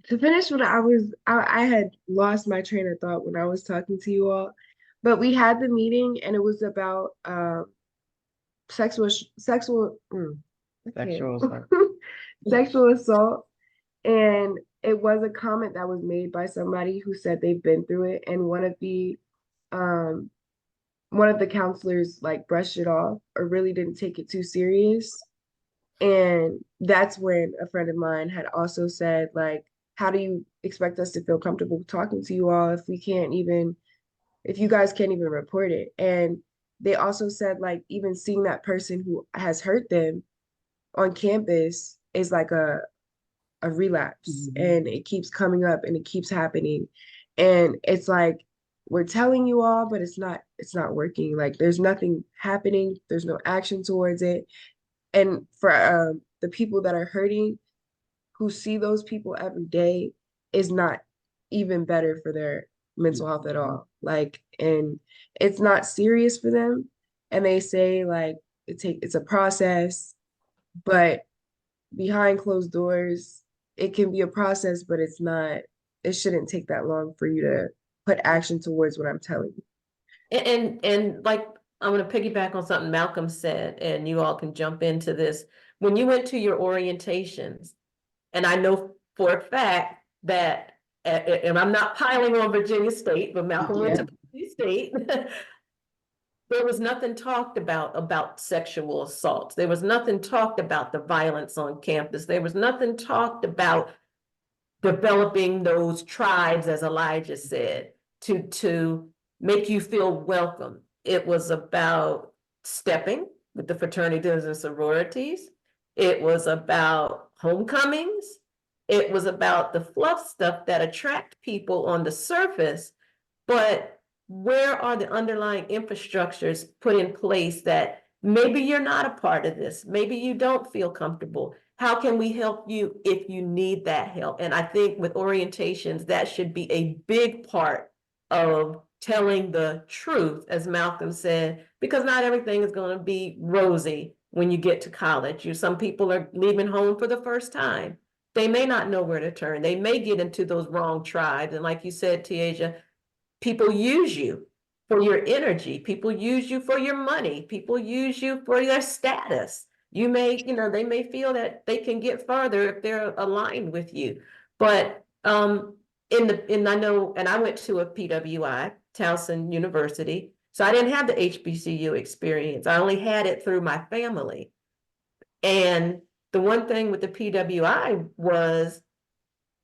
to finish what I had lost my train of thought when I was talking to you all, but we had the meeting and it was about sexual sexual Sexual assault. sexual assault, and it was a comment that was made by somebody who said they've been through it, and um one of the counselors like brushed it off or really didn't take it too serious. And that's when a friend of mine had also said, like, how do you expect us to feel comfortable talking to you all if if you guys can't even report it? And they also said, like, even seeing that person who has hurt them on campus is like a relapse, and it keeps coming up and it keeps happening. And it's like, we're telling you all, but it's not working. Like, there's nothing happening, there's no action towards it. And for the people that are hurting, who see those people every day, is not even better for their mental health at all. Like, and it's not serious for them. And they say like it's a process, but behind closed doors, it can be a process, but it shouldn't take that long for you to put action towards what I'm telling you. And like, I'm gonna piggyback on something Malcolm said, and you all can jump into this. When you went to your orientations, and I know for a fact that, and I'm not piling on Virginia State, but Malcolm went to Virginia State. There was nothing talked about sexual assaults. There was nothing talked about the violence on campus. There was nothing talked about developing those tribes, as Elijah said, to make you feel welcome. It was about stepping with the fraternities and sororities. It was about homecomings. It was about the fluff stuff that attract people on the surface, but where are the underlying infrastructures put in place that maybe you're not a part of this, maybe you don't feel comfortable? How can we help you if you need that help? And I think with orientations, that should be a big part of telling the truth, as Malcolm said, because not everything is going to be rosy when you get to college. Some people are leaving home for the first time. They may not know where to turn. They may get into those wrong tribes. And like you said, Tiaja, people use you for your energy. People use you for your money. People use you for their status. They may feel that they can get farther if they're aligned with you. But I know, and I went to a PWI, Towson University, so I didn't have the HBCU experience. I only had it through my family. And the one thing with the PWI was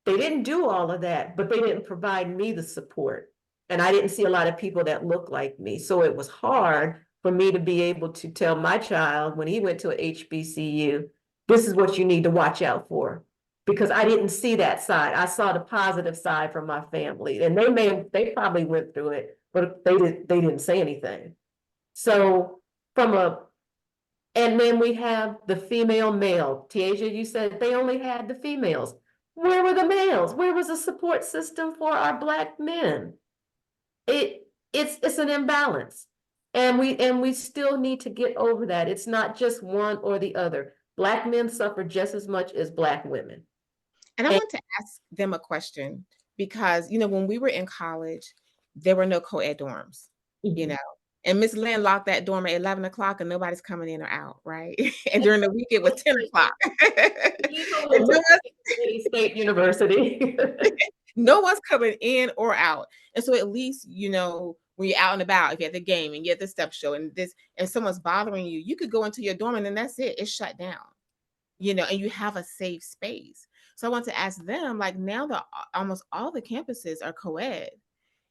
they didn't do all of that, but they didn't provide me the support. And I didn't see a lot of people that looked like me. So it was hard for me to be able to tell my child when he went to a HBCU, this is what you need to watch out for. Because I didn't see that side. I saw the positive side from my family. And they probably went through it, but they didn't say anything. So and then we have the female male. Tiaja, you said they only had the females. Where were the males? Where was the support system for our Black men? It's an imbalance. And we still need to get over that. It's not just one or the other. Black men suffer just as much as Black women. And I And- want to ask them a question because, you know, when we were in college, there were no co-ed dorms, you know, and Miss Lynn locked that dorm at 11 o'clock and nobody's coming in or out, right? And during the week, it was 10 o'clock. And State University. no one's coming in or out. And so at least, you know, when you're out and about, if you're at the game and you're at the step show and this, and someone's bothering you, you could go into your dorm and then that's it. It's shut down, you know, and you have a safe space. So I want to ask them, like now that almost all the campuses are co-ed,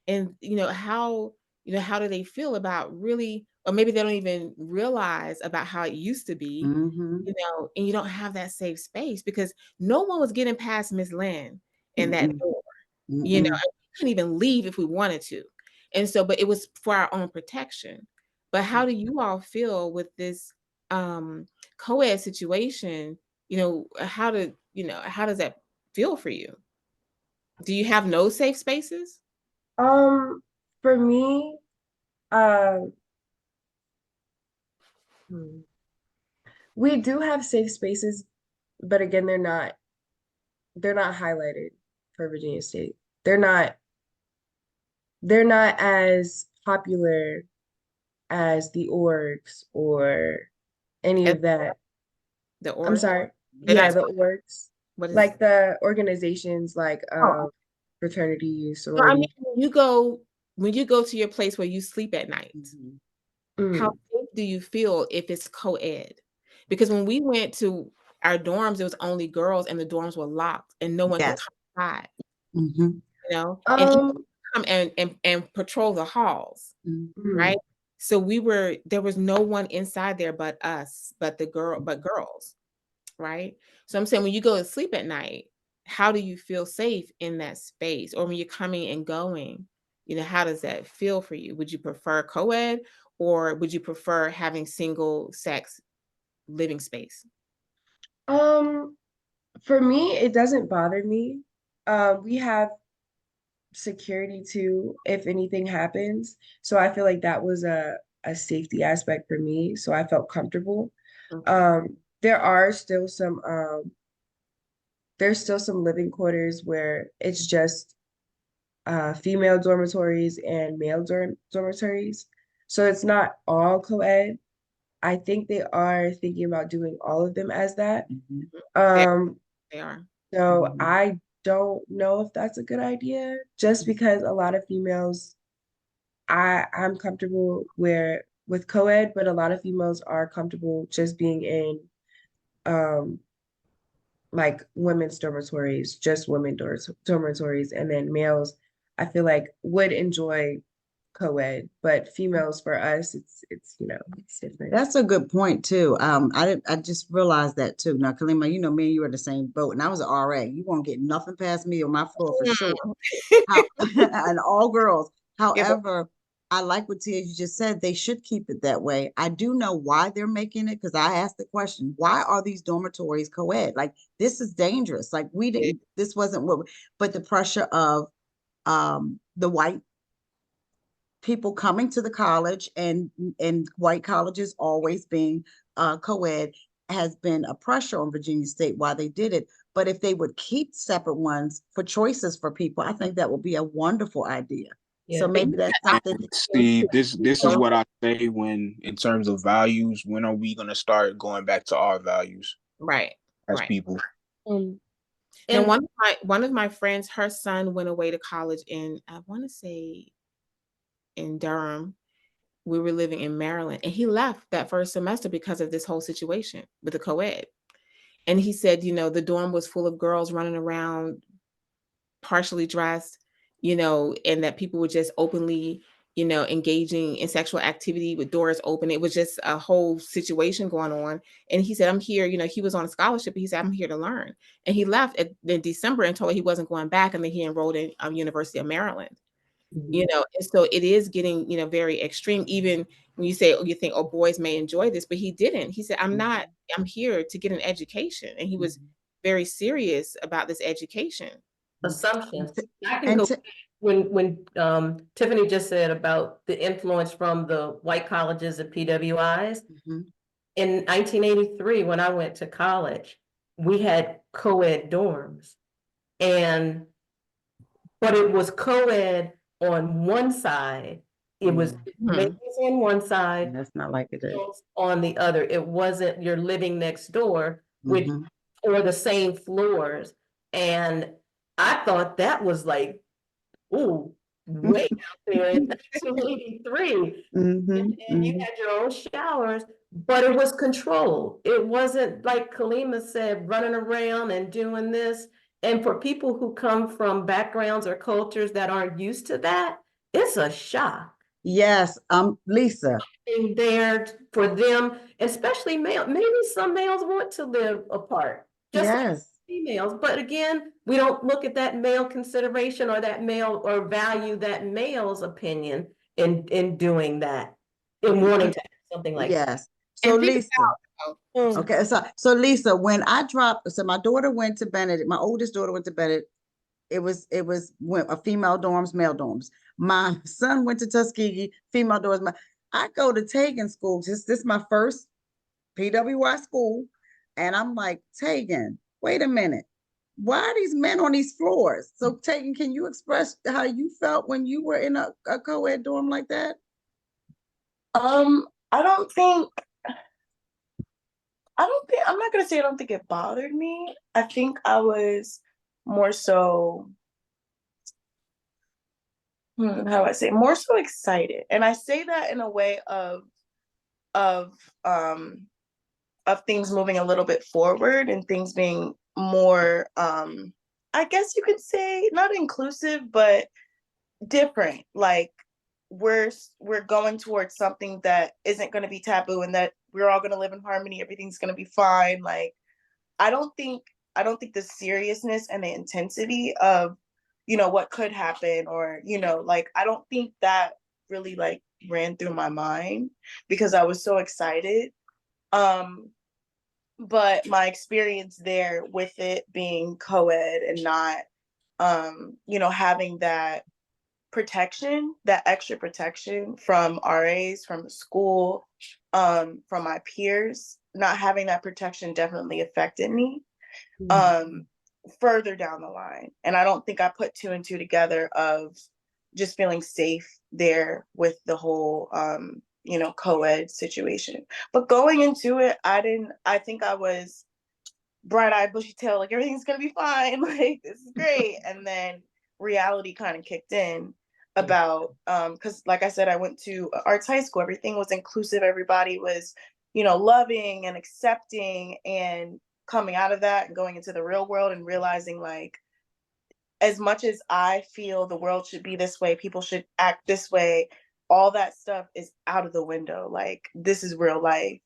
and you know, how do they feel about really, or maybe they don't even realize about how it used to be, Mhm. you know, and you don't have that safe space because no one was getting past Miss Lynn in that Mm-mm. door, you know, Mm-mm. and we couldn't even leave if we wanted to. And so, but it was for our own protection. But how do you all feel with this co-ed situation? You know, how does that feel for you? Do you have no safe spaces? For me, uh, hmm, we do have safe spaces, but again, they're not highlighted for Virginia State. They're not as popular as the orgs or any And of that. the I'm org? sorry. They're Yeah, not, the orgs. what is, Like the organizations like oh, fraternities, no, I mean, sororities. when you go to your place where you sleep at night, Mhm. how Mm, safe do you feel if it's co-ed? Because when we went to our dorms, it was only girls and the dorms were locked and no one could Yes. come inside, Mhm. you know, and even Um, come and patrol the halls, Mhm. right? mm, So there was no one inside there but us, but girls, right? So I'm saying when you go to sleep at night, how do you feel safe in that space? Or when you're coming and going, you know, how does that feel for you? Would you prefer co-ed or would you prefer having single sex living space? um, for me, it doesn't bother me. We have security too, if anything happens. So I feel like that was a safety aspect for me. So I felt comfortable. Okay. There are still some there's still some living quarters where it's just female dormitories and male dormitories. So it's not all co-ed. I think they are thinking about doing all of them as that. Mhm. They, Um, they are. so Mhm. I don't know if that's a good idea, just because a lot of females, I'm comfortable with co-ed, but a lot of females are comfortable just being in um like women's dormitories, just dormitories, and then males, I feel like would enjoy co-ed, but females for us, it's it's different. That's a good point too. I just realized that too. Now, Kalima, you know me and you are the same boat, and I was an RA. You won't get nothing past me on my floor for sure. Mm. How and all girls. Yeah, but However, I like what Tia you just said. They should keep it that way. I do know why they're making it because I asked the question, why are these dormitories co-ed? Like this is dangerous. Like we didn't, this wasn't but the pressure of the white people coming to the college and white colleges always being co-ed has been a pressure on Virginia State why they did it. But if they would keep separate ones for choices for people, I think that would be a wonderful idea. So Yeah. maybe that's something. See, this is what I say when, in terms of values, when are we gonna start going back to our values right, as right. people? Um, Now, And one of my friends, her son went away to college in, I want to say in Durham. We were living in Maryland, and he left that first semester because of this whole situation with the co-ed. And he said, you know, the dorm was full of girls running around partially dressed, you know, and that people were just openly, you know, engaging in sexual activity with doors open. It was just a whole situation going on. And he said, I'm here, you know, he was on a scholarship, but he said, I'm here to learn. And he left in December and told he wasn't going back. And then he enrolled in University of Maryland, you know, and so it is getting, you know, very extreme. Even when you say, oh, you think, oh, boys may enjoy this, but he didn't. He said, I'm here to get an education. And he was very serious about this education. assumptions. I can And go when Tiffany just said about the influence from the white colleges and PWIs. In 1983, when I went to college, we had co-ed dorms. And but it was co-ed on one side. It was ladies on one side, That's not like it is. girls on the other. It wasn't you're living next door, which Mhm. or the same floors. And I thought that was like, ooh, way out there in 1983. Mhm. And you Mhm. had your own showers, but it was controlled. It wasn't like Kalima said, running around and doing this. And for people who come from backgrounds or cultures that aren't used to that, it's a shock. Yes, Lisa. Being there for them, especially male, maybe some males want to live apart, just like Yes. females. But again, we don't look at that male consideration or that male or value that male's opinion in doing that, in wanting to have something like that. Yes. So And think Lisa, about, oh, okay, so Lisa, when I dropped, so my daughter went to Bennett, my oldest daughter went to Bennett. It was a female dorms, male dorms. My son went to Tuskegee, female dorms. I go to Tegan school. This is my first PWI school. And I'm like, Tegan, wait a minute. Why are these men on these floors? So Tegan, can you express how you felt when you were in a co-ed dorm like that? I don't think I'm not gonna say I don't think it bothered me. I think I was more so how do I say more so excited. And I say that in a way of um of things moving a little bit forward and things being more I guess you could say not inclusive, but different. Like we're going towards something that isn't going to be taboo and that we're all going to live in harmony, everything's going to be fine. Like I don't think the seriousness and the intensity of what could happen, or like I don't think that really like ran through my mind because I was so excited. But my experience there with it being co-ed and not having that protection, that extra protection from RAs, from the school, from my peers, not having that protection definitely affected me further down the line. And I don't think I put two and two together of just feeling safe there with the whole co-ed situation. But going into it, I think I was bright-eyed, bushy-tailed, like everything's gonna be fine, like this is great. And then reality kind of kicked in about because like I said, I went to arts high school, everything was inclusive, everybody was loving and accepting, and coming out of that and going into the real world and realizing like as much as I feel the world should be this way, people should act this way, all that stuff is out of the window. Like this is real life.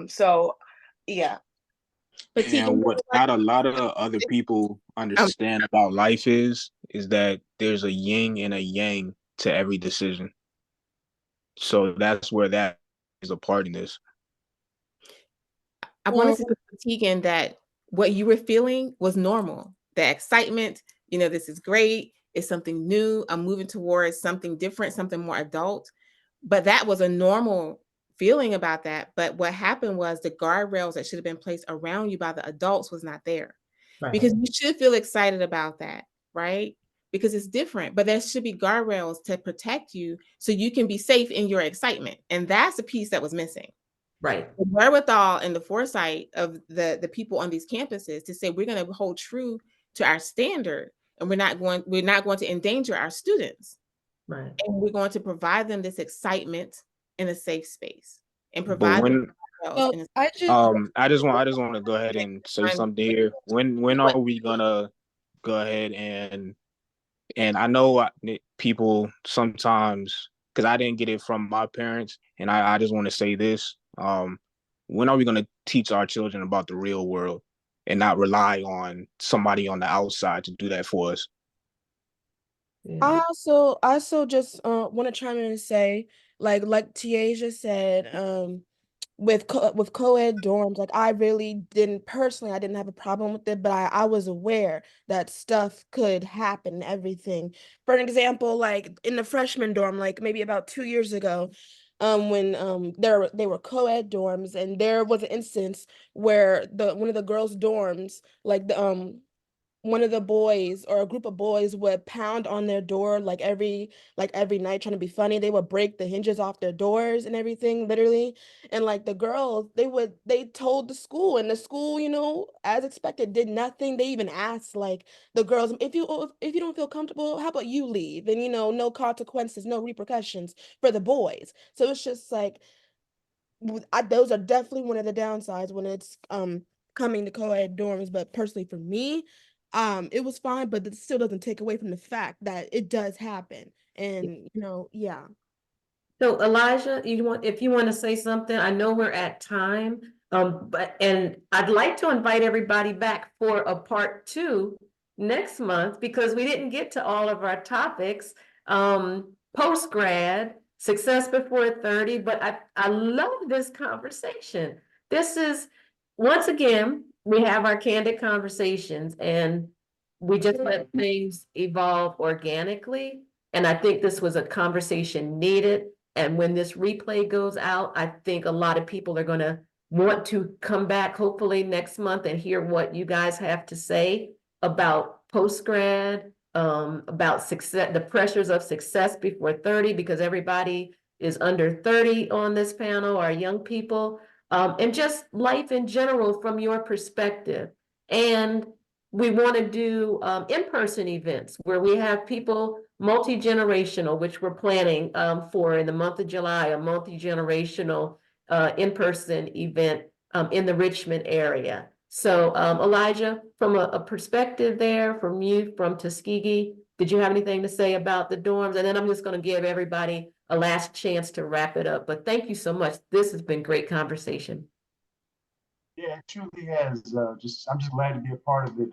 So yeah. but And what not a lot of other people understand about life is that there's a yin and a yang to every decision. So that's where that is a part in this. I wanted to say, Tegan, that what you were feeling was normal. The excitement, this is great. It's something new. I'm moving towards something different, something more adult. But that was a normal feeling about that. But what happened was the guardrails that should have been placed around you by the adults was not there. Right. Because you should feel excited about that, right? Because it's different, but there should be guardrails to protect you so you can be safe in your excitement. And that's the piece that was missing. Right. The wherewithal and the foresight of the people on these campuses to say we're going to hold true to our standard, and we're not going to endanger our students. Right. And we're going to provide them this excitement in a safe space and But provide when I just I just want to go ahead and say something here. When are we gonna go ahead and I know people sometimes, because I didn't get it from my parents, and I just want to say this. When are we going to teach our children about the real world and not rely on somebody on the outside to do that for us? Yeah. I also just want to chime in and say, like Tiaja said, with co-ed dorms, like I really didn't personally, I didn't have a problem with it, but I was aware that stuff could happen and everything. For an example, like in the freshman dorm, like maybe about 2 years ago, when they were co-ed dorms, and there was an instance where one of the girls' dorms, like the one of the boys or a group of boys would pound on their door like every night trying to be funny. They would break the hinges off their doors and everything, literally. And like the girls, they told the school, and the school, as expected, did nothing. They even asked like the girls, if you don't feel comfortable, how about you leave? And no consequences, no repercussions for the boys. So it's just like those are definitely one of the downsides when it's coming to co-ed dorms. But personally for me, it was fine, but it still doesn't take away from the fact that it does happen. And yeah. So Elijah, if you want to say something, I know we're at time, and I'd like to invite everybody back for a part 2 next month because we didn't get to all of our topics. Post grad, success before 30, but I love this conversation. This is, once again, we have our candid conversations and we just let things evolve organically. And I think this was a conversation needed. And when this replay goes out, I think a lot of people are going to want to come back hopefully next month and hear what you guys have to say about post-grad, about success, the pressures of success before 30, because everybody is under 30 on this panel, our young people, and just life in general from your perspective. And we want to do in-person events where we have people multi-generational, which we're planning for in the month of July, a multi-generational in-person event in the Richmond area. So Elijah, from a perspective there, from you, from Tuskegee, did you have anything to say about the dorms? And then I'm just going to give everybody a last chance to wrap it up. But thank you so much. This has been great conversation. Yeah, it truly has. I'm just glad to be a part of it.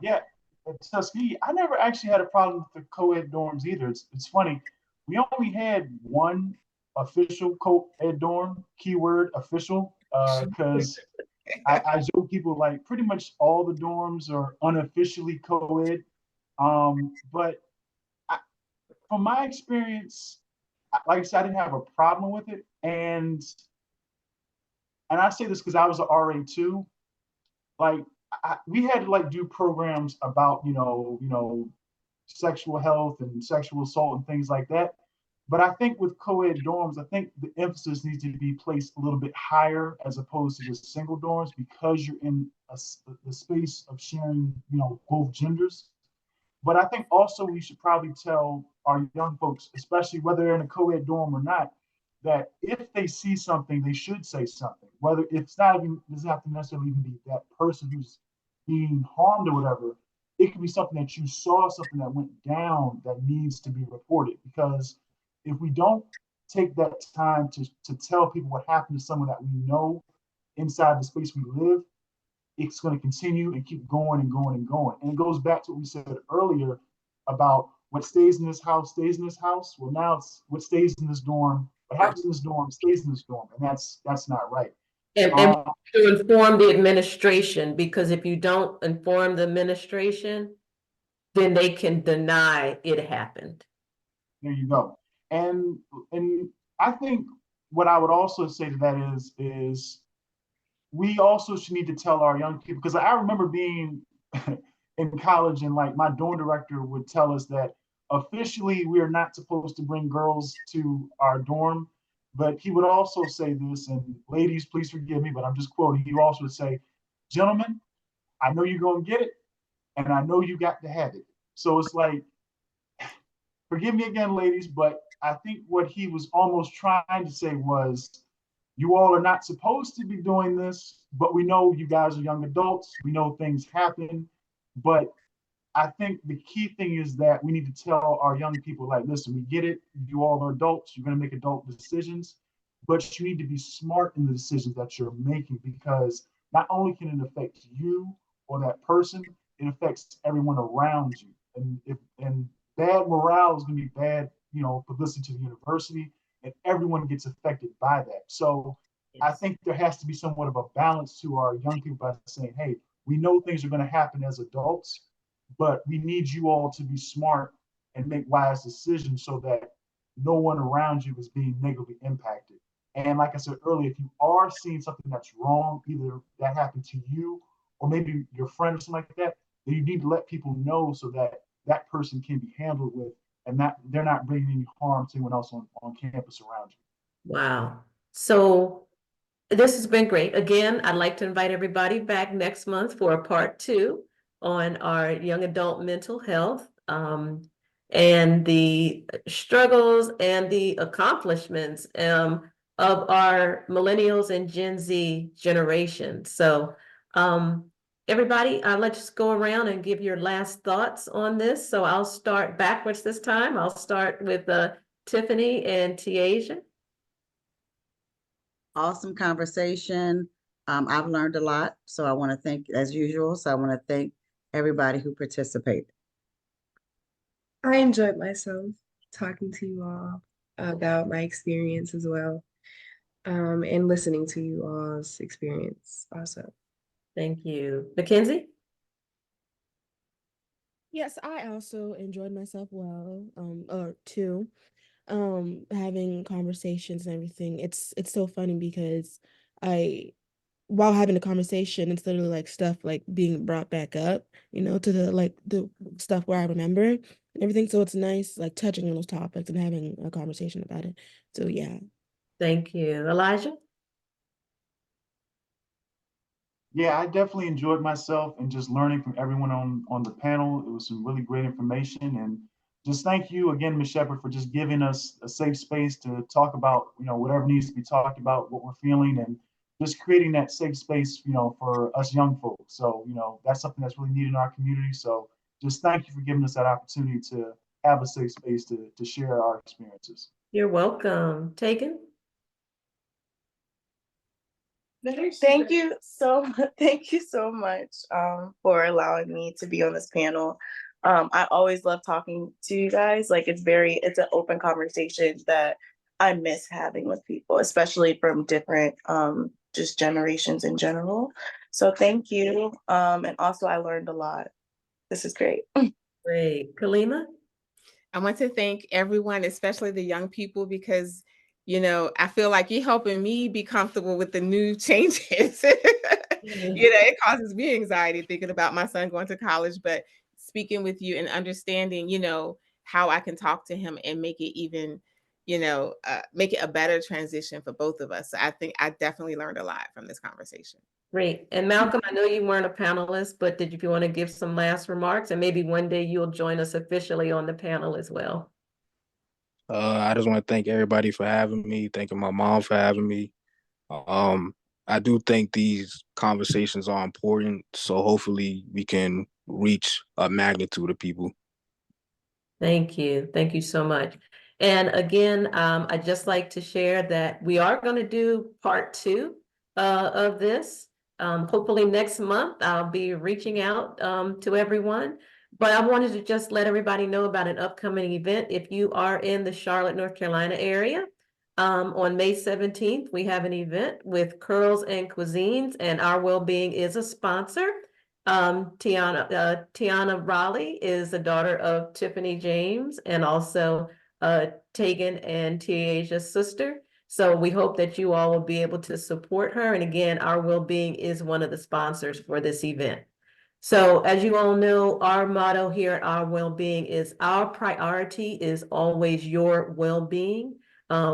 Yeah, at Tuskegee, I never actually had a problem with the co-ed dorms either. It's funny. We only had one official co-ed dorm, keyword official, because I joke people like pretty much all the dorms are unofficially co-ed. But from my experience, like I said, I didn't have a problem with it. And I say this because I was an RA too. Like we had to like do programs about sexual health and sexual assault and things like that. But I think with co-ed dorms, I think the emphasis needs to be placed a little bit higher as opposed to just single dorms because you're in the space of sharing, both genders. But I think also we should probably tell our young folks, especially whether they're in a co-ed dorm or not, that if they see something, they should say something. Whether it's not even doesn't have to necessarily even be that person who's being harmed or whatever. It could be something that you saw, something that went down that needs to be reported. Because if we don't take that time to tell people what happened to someone that we know inside the space we live, it's going to continue and keep going and going and going. And it goes back to what we said earlier about what stays in this house stays in this house. Well, now it's what stays in this dorm. What happens in this dorm stays in this dorm, and that's not right. And to inform the administration, because if you don't inform the administration, then they can deny it happened. There you go. And I think what I would also say to that is we also should need to tell our young people, because I remember being in college and like my dorm director would tell us that officially we are not supposed to bring girls to our dorm, but he would also say this, and ladies, please forgive me, but I'm just quoting. He also would say, gentlemen, I know you're going to get it, and I know you got to have it. So it's like, forgive me again, ladies, but I think what he was almost trying to say was, you all are not supposed to be doing this, but we know you guys are young adults. We know things happen. But I think the key thing is that we need to tell our young people, like, listen, we get it. You all are adults. You're going to make adult decisions, but you need to be smart in the decisions that you're making, because not only can it affect you or that person, it affects everyone around you. And bad morale is going to be bad, publicity to the university, and everyone gets affected by that. So I think there has to be somewhat of a balance to our young people by saying, hey, we know things are going to happen as adults, but we need you all to be smart and make wise decisions so that no one around you is being negatively impacted. And like I said earlier, if you are seeing something that's wrong, either that happened to you or maybe your friend or something like that, that you need to let people know so that that person can be handled with, and that they're not bringing any harm to anyone else on campus around you. Wow. So this has been great. Again, I'd like to invite everybody back next month for a part 2 on our young adult mental health, and the struggles and the accomplishments of our millennials and Gen Z generation. So everybody, let's go around and give your last thoughts on this. So I'll start backwards this time. I'll start with Tiffany and Tiaja. Awesome conversation. I've learned a lot, so I want to thank, as usual, so I want to thank everybody who participated. I enjoyed myself talking to you all about my experience as well, and listening to you all's experience also. Thank you. Mackenzie? Yes, I also enjoyed myself well, or too. Having conversations and everything. It's so funny because I while having a conversation, it's literally like stuff like being brought back up, to the stuff where I remember and everything. So it's nice like touching on those topics and having a conversation about it. So yeah. Thank you. Elijah? Yeah, I definitely enjoyed myself and just learning from everyone on the panel. It was some really great information, and just thank you again, Ms. Shepherd, for just giving us a safe space to talk about, whatever needs to be talked about, what we're feeling, and just creating that safe space, for us young folks. So, that's something that's really needed in our community. So just thank you for giving us that opportunity to have a safe space to share our experiences. You're welcome. Taken? Thank you so much. Thank you so much for allowing me to be on this panel. I always love talking to you guys. Like it's an open conversation that I miss having with people, especially from different just generations in general. So thank you. And also I learned a lot. This is great. Great. Kalima? I want to thank everyone, especially the young people, because I feel like you're helping me be comfortable with the new changes. It causes me anxiety thinking about my son going to college, but speaking with you and understanding, how I can talk to him and make it even, make it a better transition for both of us. So I think I definitely learned a lot from this conversation. Great. And Malcolm, I know you weren't a panelist, but did you want to give some last remarks? And maybe one day you'll join us officially on the panel as well. I just want to thank everybody for having me. Thanking my mom for having me. I do think these conversations are important, so hopefully we can reach a magnitude of people. Thank you. Thank you so much. And again, I'd just like to share that we are going to do part 2 of this. Hopefully next month, I'll be reaching out to everyone. But I wanted to just let everybody know about an upcoming event. If you are in the Charlotte, North Carolina area, on May 17th, we have an event with Curls and Cuisines, and Our Wellbeing is a sponsor. Tiana Raleigh is the daughter of Tiffany James and also Tegan and Tiaja's sister. So we hope that you all will be able to support her. And again, Our Wellbeing is one of the sponsors for this event. So as you all know, our motto here at Our Wellbeing is our priority is always your well-being.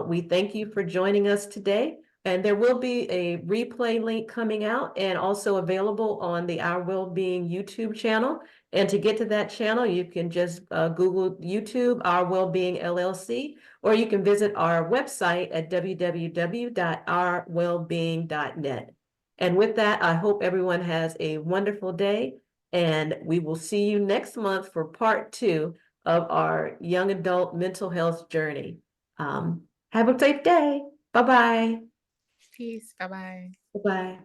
We thank you for joining us today. And there will be a replay link coming out and also available on the Our Wellbeing YouTube channel. And to get to that channel, you can just Google YouTube, Our Wellbeing LLC, or you can visit our website at www.ourwellbeing.net. And with that, I hope everyone has a wonderful day, and we will see you next month for part 2 of our young adult mental health journey. Have a safe day. Bye-bye. Peace. Bye-bye. Bye-bye.